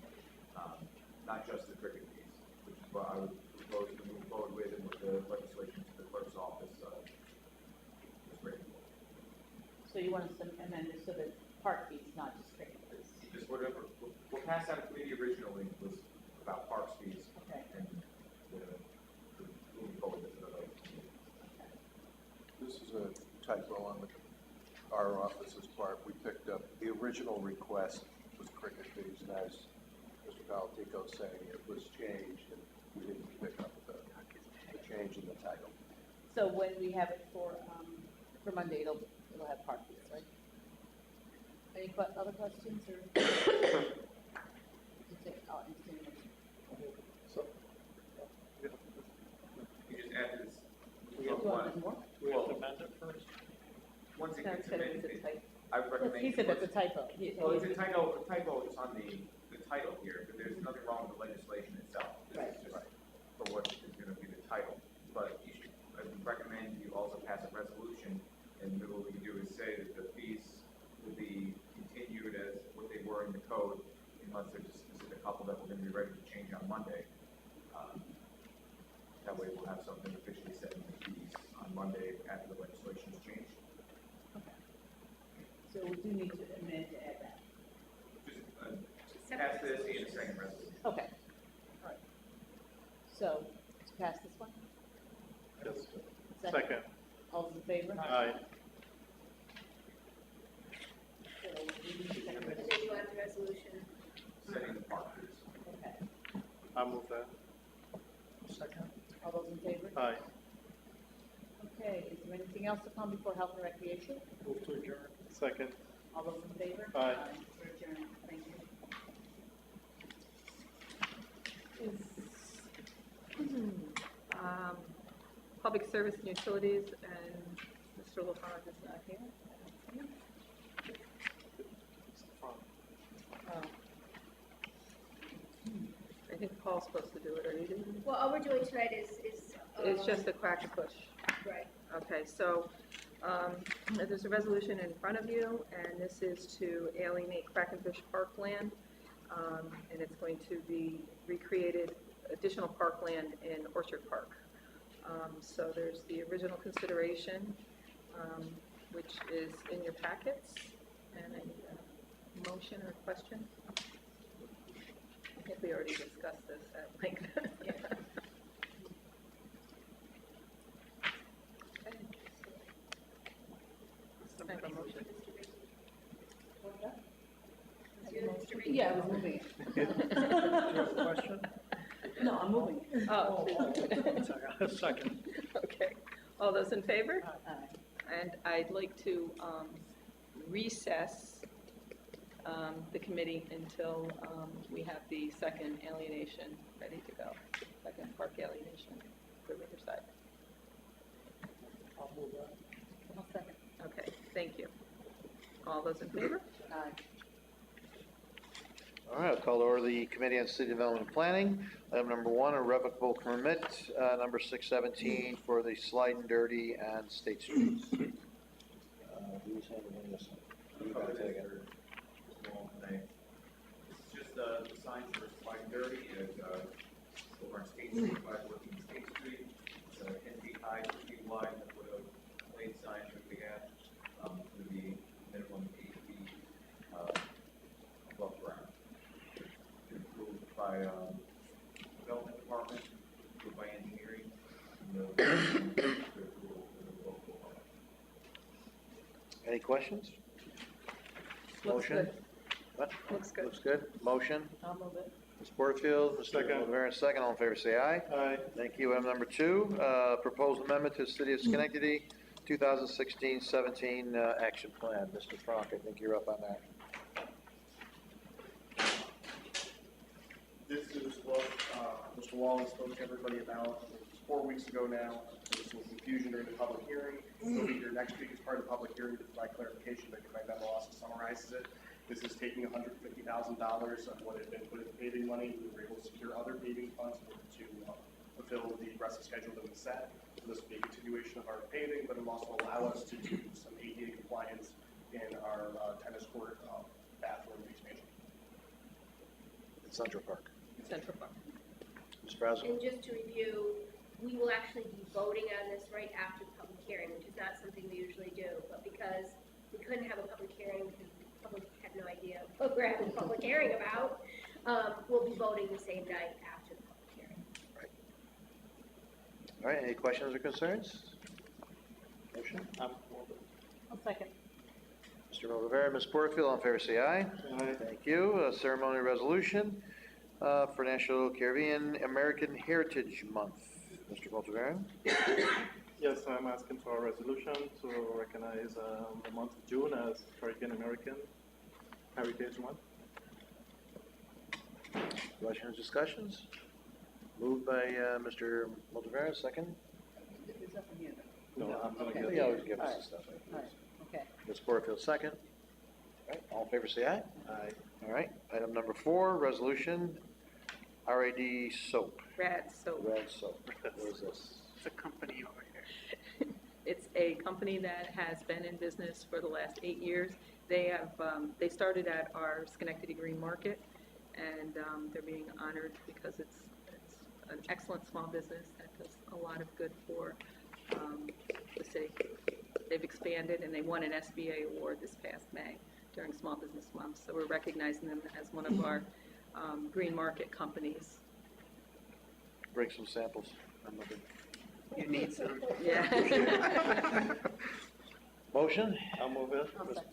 not just the cricket fees, which is what I would propose to move forward with, and what the legislation to the clerk's office was written for. So you want us to amend this so that park fees, not just cricket fees? Just whatever, what passed out of committee originally was about parks fees, Okay. and moving forward with the other. This is a typo on our office's part. We picked up, the original request was cricket fees, and as Mr. Valentico saying, it was changed, and we didn't pick up the change in the title. So when we have it for Monday, it'll have park fees, right? Any other questions or? So, You just add this. Do you want to do more? we have to amend it first? Once it No, gets it's amended, a typo. I would recommend. He said that's a typo. Well, it's a typo is on the title here, but there's nothing wrong with the legislation itself. This Right. is just for what is gonna be the title. But you should, I would recommend you also pass a resolution, and then what we can do is say that the fees will be continued as what they were in the code, unless there's a specific couple that we're gonna be ready to change on Monday. That way we'll have something officially setting the fees on Monday after the legislation is changed. Okay. So we do need to amend to add that. Just pass this and a second resolution. Okay. All right. So, to pass this one? Yes. Second. All those in favor? Aye. So we need to And then you want the resolution. Setting the park fees. Okay. I'll move that. Second. All those in favor? Aye. Okay, is there anything else to come before Health and Recreation? Move to adjourn. Second. All those in favor? Aye. We're adjourned. Thank you. Public service and utilities, and Mr. LaFond is not here. Oh. I think Paul's supposed to do it, or you do? Well, all we're doing tonight is. It's just a crack and push. Right. Okay, so, there's a resolution in front of you, and this is to alienate Quackenbush Parkland. And it's going to be recreated additional parkland in Orchard Park. So there's the original consideration, which is in your packets, and a motion or question. I think we already discussed this at length. Yeah. I have a motion. Yeah, I was moving it. Question? No, I'm moving it. Oh, Second. okay. All those in favor? Aye. And I'd like to recess the committee until we have the second alienation ready to go, second park alienation for Riverside. I'll move that. I'll second. Okay, thank you. All those in favor? Aye. All right, I'll call to order the Committee on City Development and Planning. Item number 1, a revocable permit, number 617 for the Slide and Dirty and State Streets. Who's handling this one? You gotta take it. It's just the signs for Slide Dirty at, over on State Street, by working State Street. It's 10 feet high, 2 feet wide, that's what a lane sign should be at. To be minimum 8 feet, above ground. Approved by, Development Department, approved by engineering, and the approval of the local. Any questions? Looks Motion? good. What? Looks good. Looks good. Motion? I'll move it. Ms. Porterfield, Mr. Rivera, second. All in favor, say aye. Aye. Thank you. Item number 2, proposed amendment to the City of Schenectady 2016-17 action plan. Mr. Frank, I think you're up on that. This is what Mr. Wallace spoke to everybody about. It was 4 weeks ago now. There was some confusion during the public hearing. We'll be here next week as part of the public hearing to provide clarification, but my memo also summarizes it. This is taking $150,000 of what had been put in paving money. We were able to secure other paving funds to fulfill the aggressive schedule that we set. So this will be a continuation of our paving, but it will also allow us to do some ADA compliance in our tennis court bathroom expansion. In Central Park. Central Park. Mr. President? And just to review, we will actually be voting on this right after the public hearing, which is not something we usually do. But because we couldn't have a public hearing because the public had no idea what we're having a public hearing about, we'll be voting the same night after the public hearing. All right, any questions or concerns? Motion? I'll second. Mr. Rivera, Ms. Porterfield, all in favor, say aye. Aye. Thank you. A ceremonial resolution for National Caribbean American Heritage Month. Mr. Rivera? Yes, I'm asking for a resolution to recognize the month of June as Caribbean American Heritage Month. Questions, discussions? Moved by Mr. Motivera, second. It's up in here. No, I'm gonna Okay. get. He always gives us All the stuff. All right, okay. Ms. Porterfield, second. All right, all in favor, say aye. Aye. All right, item number 4, resolution, RAD soap, Rad soap. red soap. What is this? It's a company over here. It's a company that has been in business for the last 8 years. They have, they started at our Schenectady Green Market, and they're being honored because it's an excellent small business that does a lot of good for the city. They've expanded, and they won an SBA award this past May during Small Business Month, so we're recognizing them as one of our Green Market companies. Bring some samples. I'm looking. You need some. Yeah. Motion? I'll move it.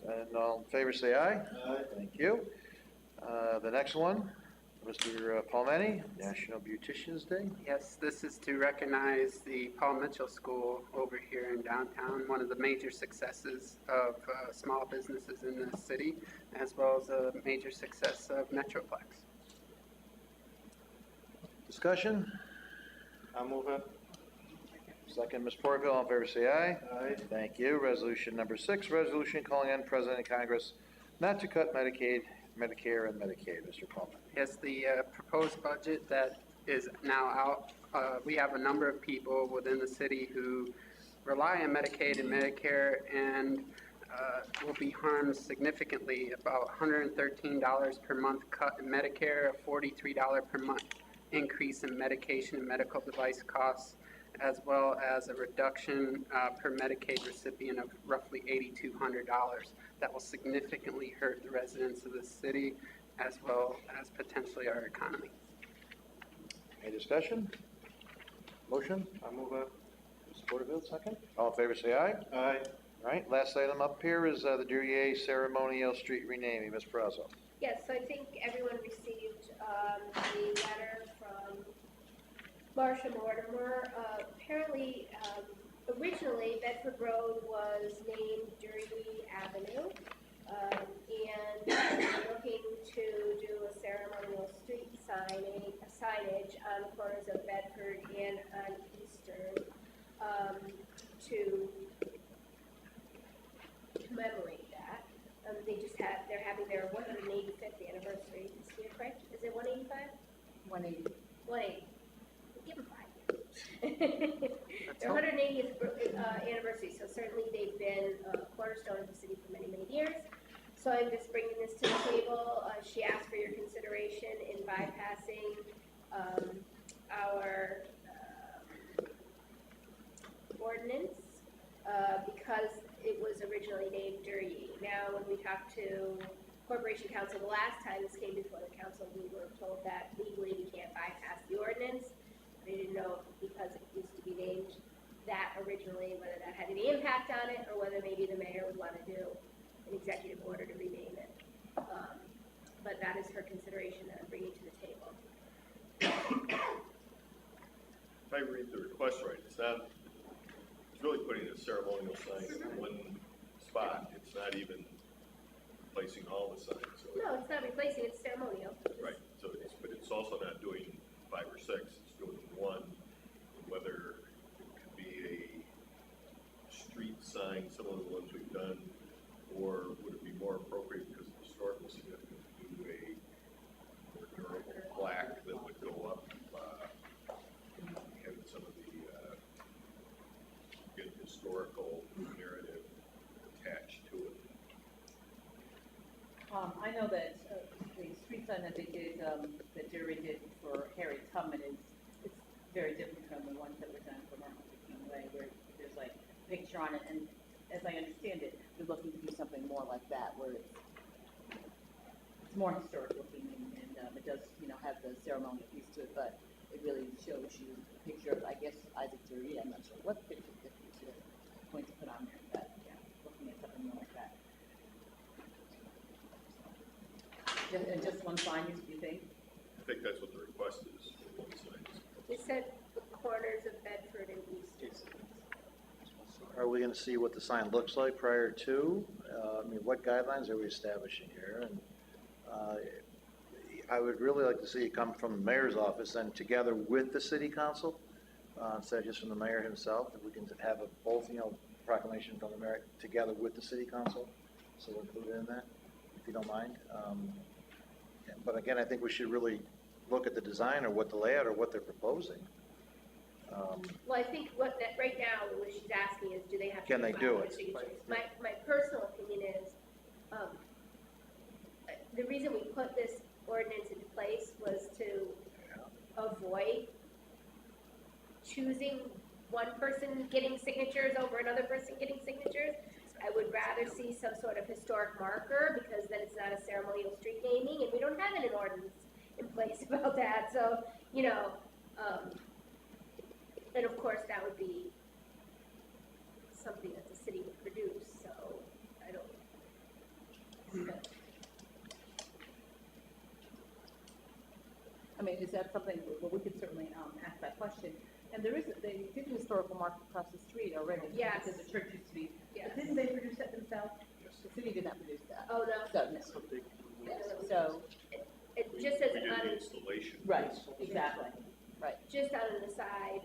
And all in favor, say aye. Aye. Thank you. The next one, Mr. Palmetti, National Beauticians Day. Yes, this is to recognize the Paul Mitchell School over here in downtown, one of the major successes of small businesses in the city, as well as a major success of Metroplex. Discussion? I'll move it. Second, Ms. Porterfield, all in favor, say aye. Aye. Thank you. Resolution number 6, resolution calling on President of Congress not to cut Medicaid, Medicare, and Medicaid. Mr. Coleman. Yes, the proposed budget that is now out, we have a number of people within the city who rely on Medicaid and Medicare and will be harmed significantly. About $113 per month cut in Medicare, a $43 per month increase in medication and medical device costs, as well as a reduction per Medicaid recipient of roughly $8,200. That will significantly hurt the residents of the city as well as potentially our economy. Any discussion? Motion? I'll move it. Ms. Porterfield, second. All in favor, say aye. Aye. All right, last item up here is the Duryea Ceremonial Street renaming. Ms. Brazo. Yes, so I think everyone received a letter from Marsha Mortimer. Apparently, originally Bedford Road was named Duryea Avenue, and we're looking to do a ceremonial street signage on the corners of Bedford and on Eastern to commemorate that. They're having their 185th anniversary this year, correct? Is it 185? 180. 180. Give them 5 years. Their 180th anniversary, so certainly they've been a cornerstone of the city for many, many years. So I'm just bringing this to the table. She asked for your consideration in bypassing our ordinance because it was originally named Duryea. Now, when we talked to Corporation Council the last time this came before the council, we were told that legally we can't bypass the ordinance. They didn't know because it used to be named that originally, whether that had any impact on it or whether maybe the mayor would want to do an executive order to rename it. But that is her consideration that I'm bringing to the table. If I read the request right, it's really putting a ceremonial sign in one spot. It's not even replacing all the signs. So No, it's not replacing, it's ceremonial. right, so but it's also not doing 5 or 6, it's doing one. Whether it could be a street sign, similar to the ones we've done, or would it be more appropriate because of historical significance to do a more durable plaque that would go up, having some of the good historical narrative attached to it. I know that the street sign that they did, that Jerry did for Harry Tubman it's very different from the ones that were done for Martin Luther King Way, where there's like a picture on it, and as I understand it, we're looking to do something more like that, where it's more historic looking, and it does, have the ceremonial piece to it, but it really shows you a picture of, I guess, Isaac Duryea. I'm not sure what picture you're going to put on there, but yeah, looking at something more like that. And just one sign, you think? I think that's what the request is, for one sign. They said the corners of Bedford and Eastern. Are we going to see what the sign looks like prior to? What guidelines are we establishing here? And I would really like to see it come from the mayor's office and together with the city council, instead of just from the mayor himself. If we can have both, proclamation from the mayor together with the city council, so we'll include it in that, if you don't mind. But again, I think we should really look at the design or what the layout or what they're proposing. Well, I think right now, what she's asking is, do they have to? Can they do it? My personal opinion is, the reason we put this ordinance into place was to avoid choosing one person getting signatures over another person getting signatures. I would rather see some sort of historic marker, because then it's not a ceremonial street naming, and we don't have an ordinance in place about that, so, and of course, that would be something that the city would produce, so I don't. Is that something, well, we could certainly ask that question. And they did a historical mark across the street already. Yes. Because the church used to be, Yes. didn't they produce that themselves? The city did not produce that. Oh, no. So, no. So, It just says We did on the it. installation. right, exactly. Right. Just on an aside,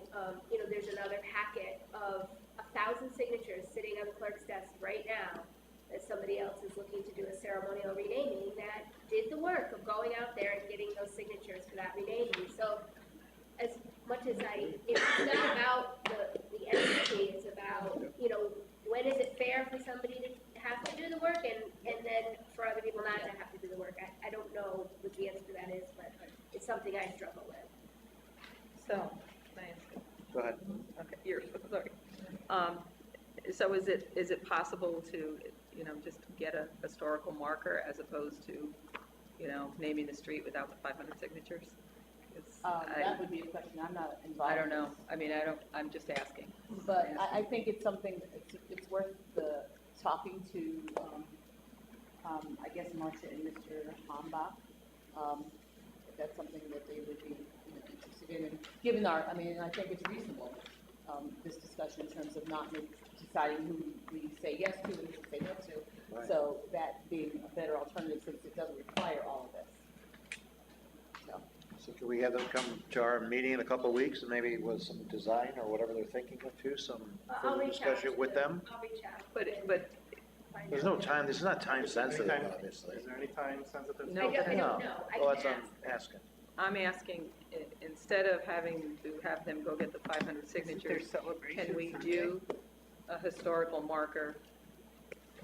there's another packet of 1,000 signatures sitting on the clerk's desk right now that somebody else is looking to do a ceremonial renaming that did the work of going out there and getting those signatures for that renaming. So as much as it's not about the entity, it's about, when is it fair for somebody to have to do the work and then for other people not to have to do the work? I don't know what the answer to that is, but it's something I struggle with. So, can I ask you? Go ahead. Okay, sorry. So is it possible to, just get a historical marker as opposed to, naming the street without the 500 signatures? That would be a question, I'm not involved. I don't know. I mean, I'm just asking. But I think it's something, it's worth talking to, I guess, Marcia and Mr. Hombach. If that's something that they would be interested in, and given our, I think it's reasonable, this discussion in terms of not deciding who we say yes to and who we say no to. Right. So that being a better alternative since it doesn't require all of this. So can we have them come to our meeting in a couple of weeks and maybe with some design or whatever they're thinking of too, some I'll further reach out discussion to with them? I'll reach out. But Find There's out. no time, this is not time sensitive, Anytime. obviously. Is there any time sensitive? No, I don't know. I Well, can that's what ask. I'm asking. I'm asking, instead of having to have them go get the 500 signatures, can we do a historical marker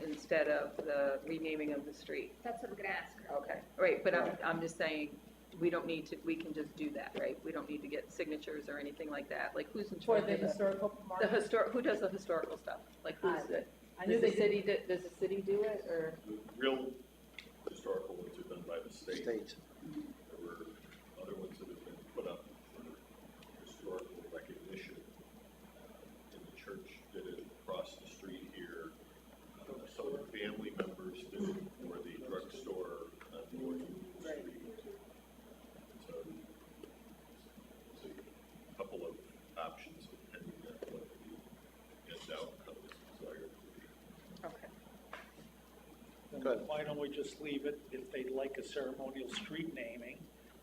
instead of the renaming of the street? That's what I'm gonna ask her. Okay, right, but I'm just saying, we don't need to, we can just do that, right? We don't need to get signatures or anything like that, like who's in For charge the of historical the marker? who does the historical stuff? Like who's the, I knew they did, does the city do it, or? The real historical ones are done by the state. State. There were other ones that have been put up for historical recognition. And the church did it across the street here. Some of the family members did it for the drugstore on North Street. So, it's a couple of options depending on what the end outcome is desired to be. okay. Then Good. why don't we just leave it, if they'd like a ceremonial street naming,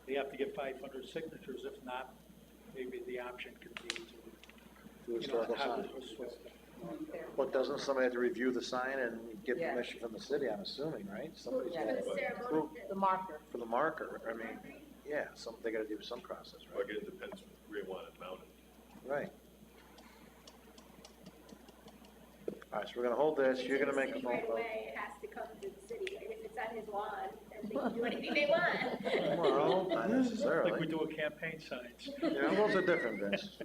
they have to get 500 signatures, if not, maybe the option could be to, Do historical have sign. it historical. Well, doesn't somebody have to review the sign and get Yeah. permission from the city, I'm assuming, right? Somebody's For got the to, ceremony. The marker. for the marker, I mean, yeah, they gotta do some process, Well, right? again, it depends where you want it mounted. Right. All right, so we're gonna hold this, you're gonna make a phone Right call. away, it has to come to the city, and if it's on his lawn, then they can do anything they want. Well, not Like we necessarily. do with campaign signs. Yeah, those are different, Vince.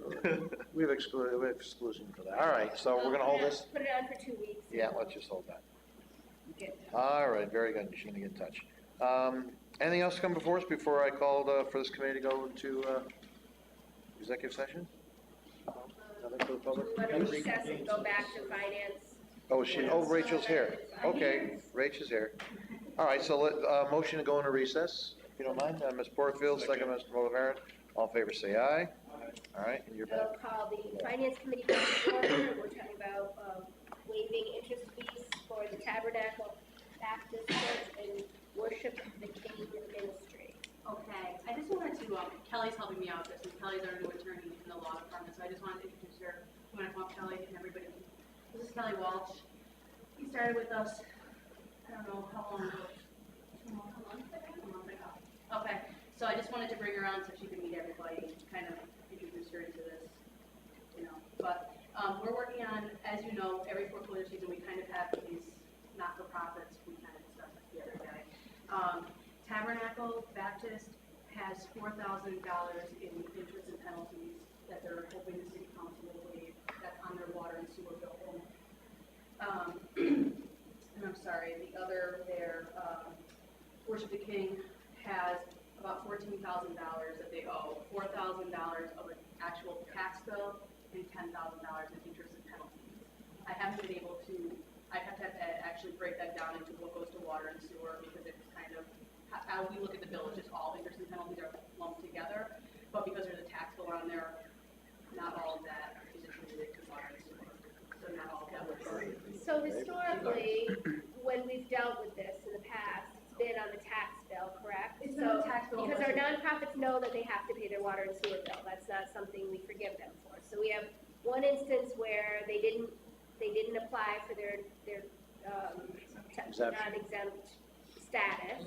We have exclusion for that. All right, so we're gonna hold this? Put it on for 2 weeks. Yeah, let's just hold that. Okay. All right, very good, she's gonna get in touch. Anything else come before us before I called for this committee to go into executive session? Nothing for the public? We want to recess and go back to finance. Oh, Rachel's here. Okay, Rachel's here. All right, so motion to go into recess, if you don't mind. Ms. Porterfield, second, Mr. Mullivan. All in favor, say aye. All right, and you're back. I'll call the finance committee back to order. We're talking about waiving interest fees for the Tabernacle Baptist Church and Worship the King Ministry. Okay, I just wanted to, Kelly's helping me out with this, and Kelly's our new attorney in the law department, so I just wanted to introduce her. I'm gonna call Kelly and everybody. This is Kelly Walsh. He started with us, I don't know how long ago. A month ago? Okay, so I just wanted to bring her on so she could meet everybody, kind of introduce her into this, But, we're working on, as you know, every foreclosure season, we kind of have these not-for-profits, we kind of discussed the other day. Tabernacle Baptist has $4,000 in interest and penalties that they're hoping the city council will waive. That's on their water and sewer bill only. And I'm sorry, the other, Worship the King has about $14,000 that they owe, $4,000 of an actual tax bill and $10,000 in interest and penalties. I haven't been able to, I have to actually break that down into what goes to water and sewer because it's kind of, how we look at the bill, it's just all interest and penalties are lumped together. But because there's a tax bill on there, not all of that is attributed to water and sewer. So not all of that would be. So historically, when we've dealt with this in the past, it's been on the tax bill, correct? It's been on the tax bill, Because but- our nonprofits know that they have to pay their their water and sewer bill. That's not something we forgive them for. So we have one instance where they didn't apply for their Exemption. non-exempt status,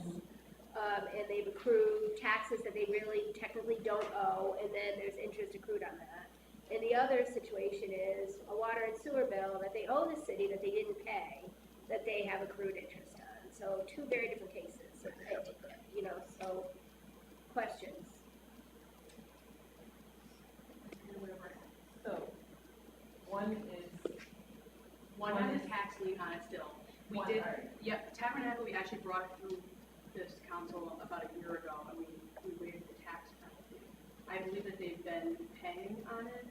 and they've accrued taxes that they really technically don't owe, and then there's interest accrued on that. And the other situation is a water and sewer bill that they owe the city that they didn't pay, that they have accrued interest on. So two very different cases, you know, so questions. So, one has a tax lien on it still. We One, did, right. yep, Tabernacle, we actually brought it through this council about a year ago, and we waived the tax penalty. I believe that they've been paying on it,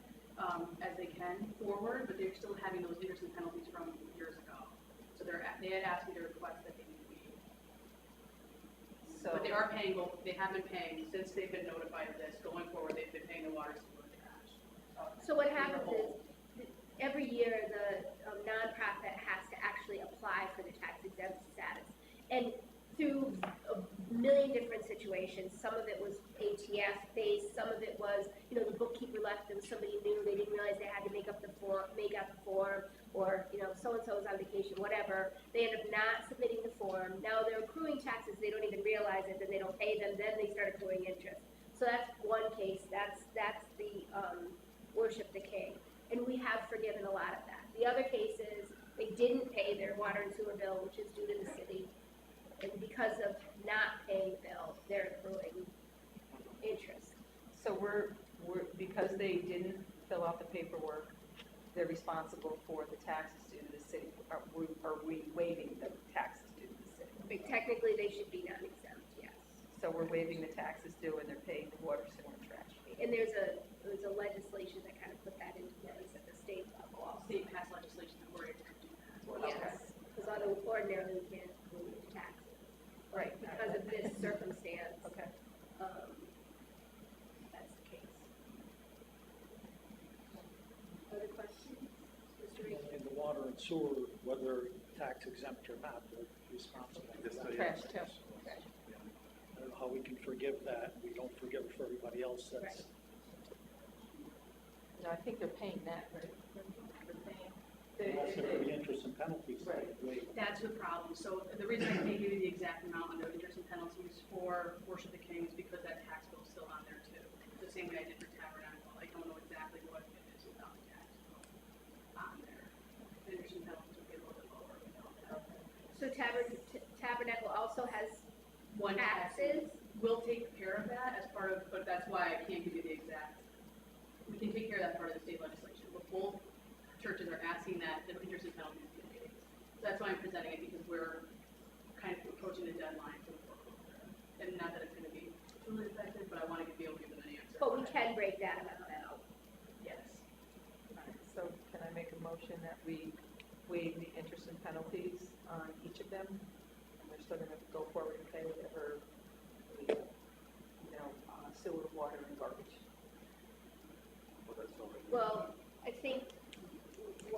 as they can forward, but they're still having those interest and penalties from years ago. So they had asked me to request that they be waived. But they are paying, they have been paying, since they've been notified of this, going forward, they've been paying the water, sewer, and trash. So what happens is, every year, the nonprofit has to actually apply for the tax exempt status. And through a million different situations, some of it was ATF based, some of it was, you know, the bookkeeper left them, somebody knew, they didn't realize they had to make out the form, or, you know, so-and-so is on vacation, whatever. They end up not submitting the form. Now they're accruing taxes, they don't even realize it, then they don't pay them, then they start accruing interest. So that's one case, that's the, worship the king. And we have forgiven a lot of that. The other case is, they didn't pay their water and sewer bill, which is due to the city. And because of not paying the bill, they're accruing interest. So because they didn't fill out the paperwork, they're responsible for the taxes due to the city. Are we waiving the taxes due to the city? But technically, they should be non-exempt, yes. So we're waiving the taxes due and they're paying the water, sewer, and trash. And there's a legislation that kind of put that into place at the state level. State passed legislation that we're able to do that. Yes, because ordinarily we can't accrue taxes. Right. Because of this circumstance. Okay. That's the case. Other questions? Mr. Reed? In the water and sewer, whether tax exempt or not, they're responsible for that. Trash too. I don't know how we can forgive that, we don't forgive for everybody else that's. No, I think they're paying that, right? They're paying. Unless there could be interest and penalties. Right. That's the problem. So the reason I can't give you the exact amount under interest and penalties for Worship the King is because that tax bill is still on there too. The same way I did for Tabernacle. I don't know exactly what it is without the tax bill on there. The interest and penalties would be a little bit lower without that. So Tabernacle also has One taxes? We'll take care of that as part of, but that's why I can't give you the exact. We can take care of that part of the state legislation, but both churches are asking that the interest and penalties be paid. So that's why I'm presenting it, because we're kind of approaching the deadline for the foreclosure. And not that it's gonna be truly effective, but I want to be able to give them an answer. But we can break that amount out. Yes. All right, so can I make a motion that we waive the interest and penalties on each of them? And they're still gonna go forward and pay whatever, sewer, water, and garbage. Well, I think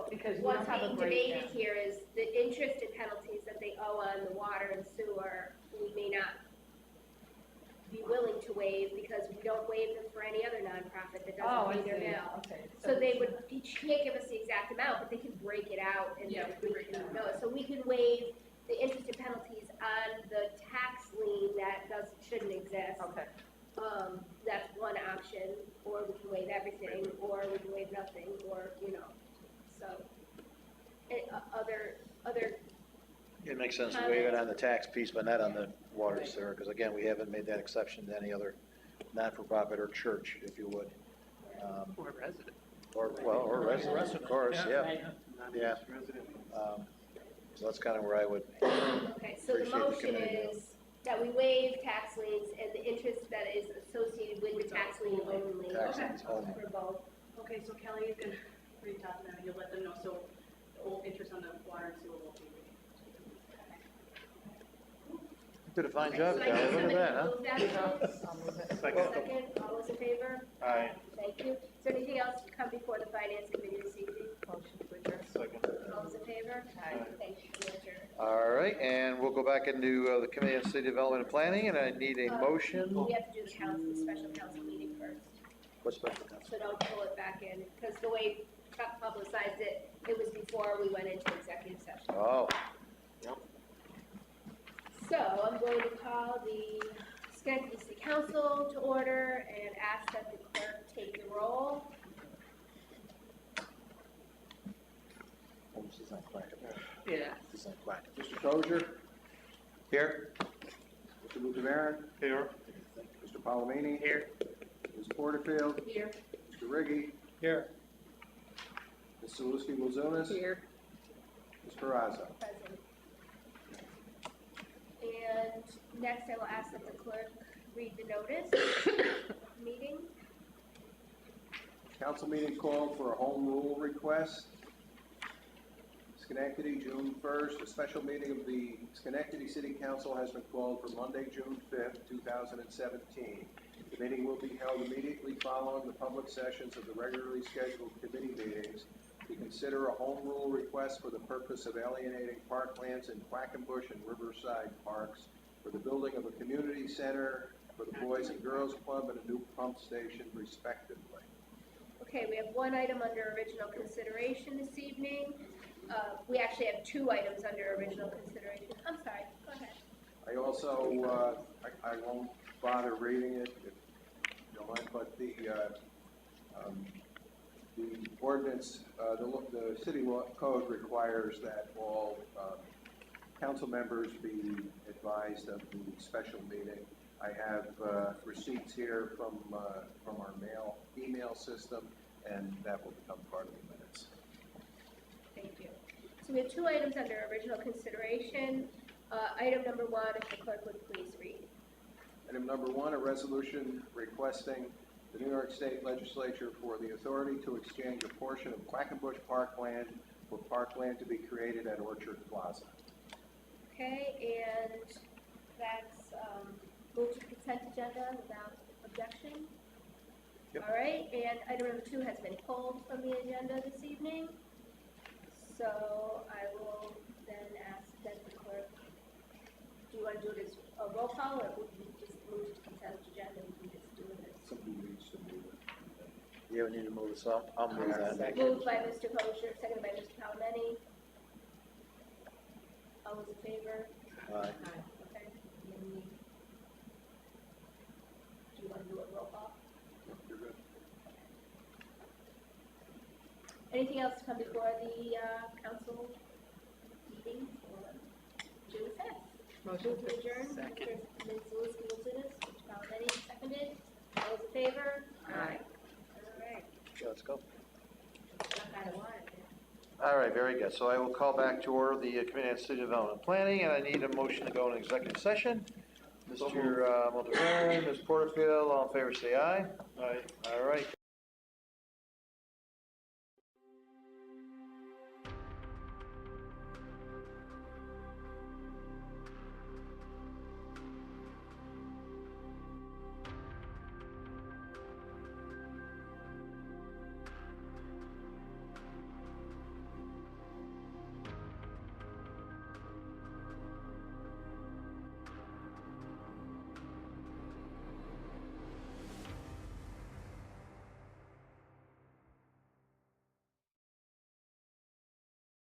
Because we what's don't have a being debated breakdown. here is the interest and penalties that they owe on the water and sewer, we may not be willing to waive because we don't waive them for any other nonprofit that Oh, doesn't I pay their see. bill. Okay. So they would, you can't give us the exact amount, but they can break it out and Yeah, then we we can break can it out. know it. So we can waive the interest and penalties on the tax lien that shouldn't exist. Okay. That's one option, or we can waive everything, or we can waive nothing, or, so. Other, It makes sense to waive it on the tax piece, but not on the water and sewer, because again, we haven't made that exception to any other not-for-profit or church, if you would. Or resident. Or resident, of course, yeah. Yeah. So that's kind of where I would okay, so the appreciate the motion committee. is that we waive tax liens and the interest that is associated with the tax lien only. Tax liens only. For both. Okay, so Kelly, you can reach out to them, and you'll let them know, so the old interest on the water and sewer will be waived. Did a fine job, So I Kelly, need look somebody at to that, huh? move that, I'll move it. Second, all those in favor? Aye. Thank you. Is there anything else to come before the finance committee this evening? Motion to adjourn. Second. All those in favor? Aye. Thank you, Commissioner. All right, and we'll go back into the Committee on City Development and Planning, and I need a motion. We have to do the special council meeting first, What special council? so don't pull it back in, because the way Chuck publicized it, it was before we went into executive session. Oh, So I'm going to call the Schenectady City Council to order and ask that the clerk take the roll. oh, this is not quiet. Yeah. This is not quiet. Mr. Tozier, Here? Mr. Mutavaren, Here. Mr. Palomini. Here. Ms. Porterfield, Here. Mr. Riggi, Here. Ms. Zaluski Wilzonis, Here. Ms. Carrazza. Present. And next I will ask that the clerk read the notice of the meeting. Council meeting called for a home rule request. Schenectady, June 1st. A special meeting of the Schenectady City Council has been called for Monday, June 5th, 2017. The meeting will be held immediately following the public sessions of the regularly scheduled committee meetings to consider a home rule request for the purpose of alienating parklands in Quackenbush and Riverside Parks for the building of a community center for the Boys and Girls Club and a new pump station respectively. Okay, we have one item under original consideration this evening. We actually have two items under original consideration. I'm sorry, go ahead. I also, I won't bother reading it if you don't mind, but the ordinance, the city law code requires that all council members be advised of the special meeting. I have receipts here from our email system, and that will become part of the minutes. Thank you. So we have two items under original consideration. Item number one, if the clerk would please read. Item number one, a resolution requesting the New York State Legislature for the authority to exchange a portion of Quackenbush parkland for parkland to be created at Orchard Plaza. Okay, and that's moved to the consent agenda without objection. Yep. All right, and item number two has been pulled from the agenda this evening. So I will then ask that the clerk, do you want to do it as a roll call, or would we just move to consent agenda and we just do it as? Somebody needs to move it. Yeah, we need to move this up. I'll move that. Moved by Mr. Kosher, seconded by Mr. Palomini. All those in favor? Aye. Okay. And then we- Do you want to do a roll call? You're good. Anything else to come before the council meeting for June 5th? Motion to adjourn. Second. Ms. Zaluski Wilzonis, Mr. Palomini, seconded. All those in favor? Aye. All right. Okay, let's go. Not bad a lot. All right, very good. So I will call back to order the Committee on City Development and Planning, and I need a motion to go into executive session. Mr. Monteverde, Ms. Porterfield, all in favor say aye. Aye. All right,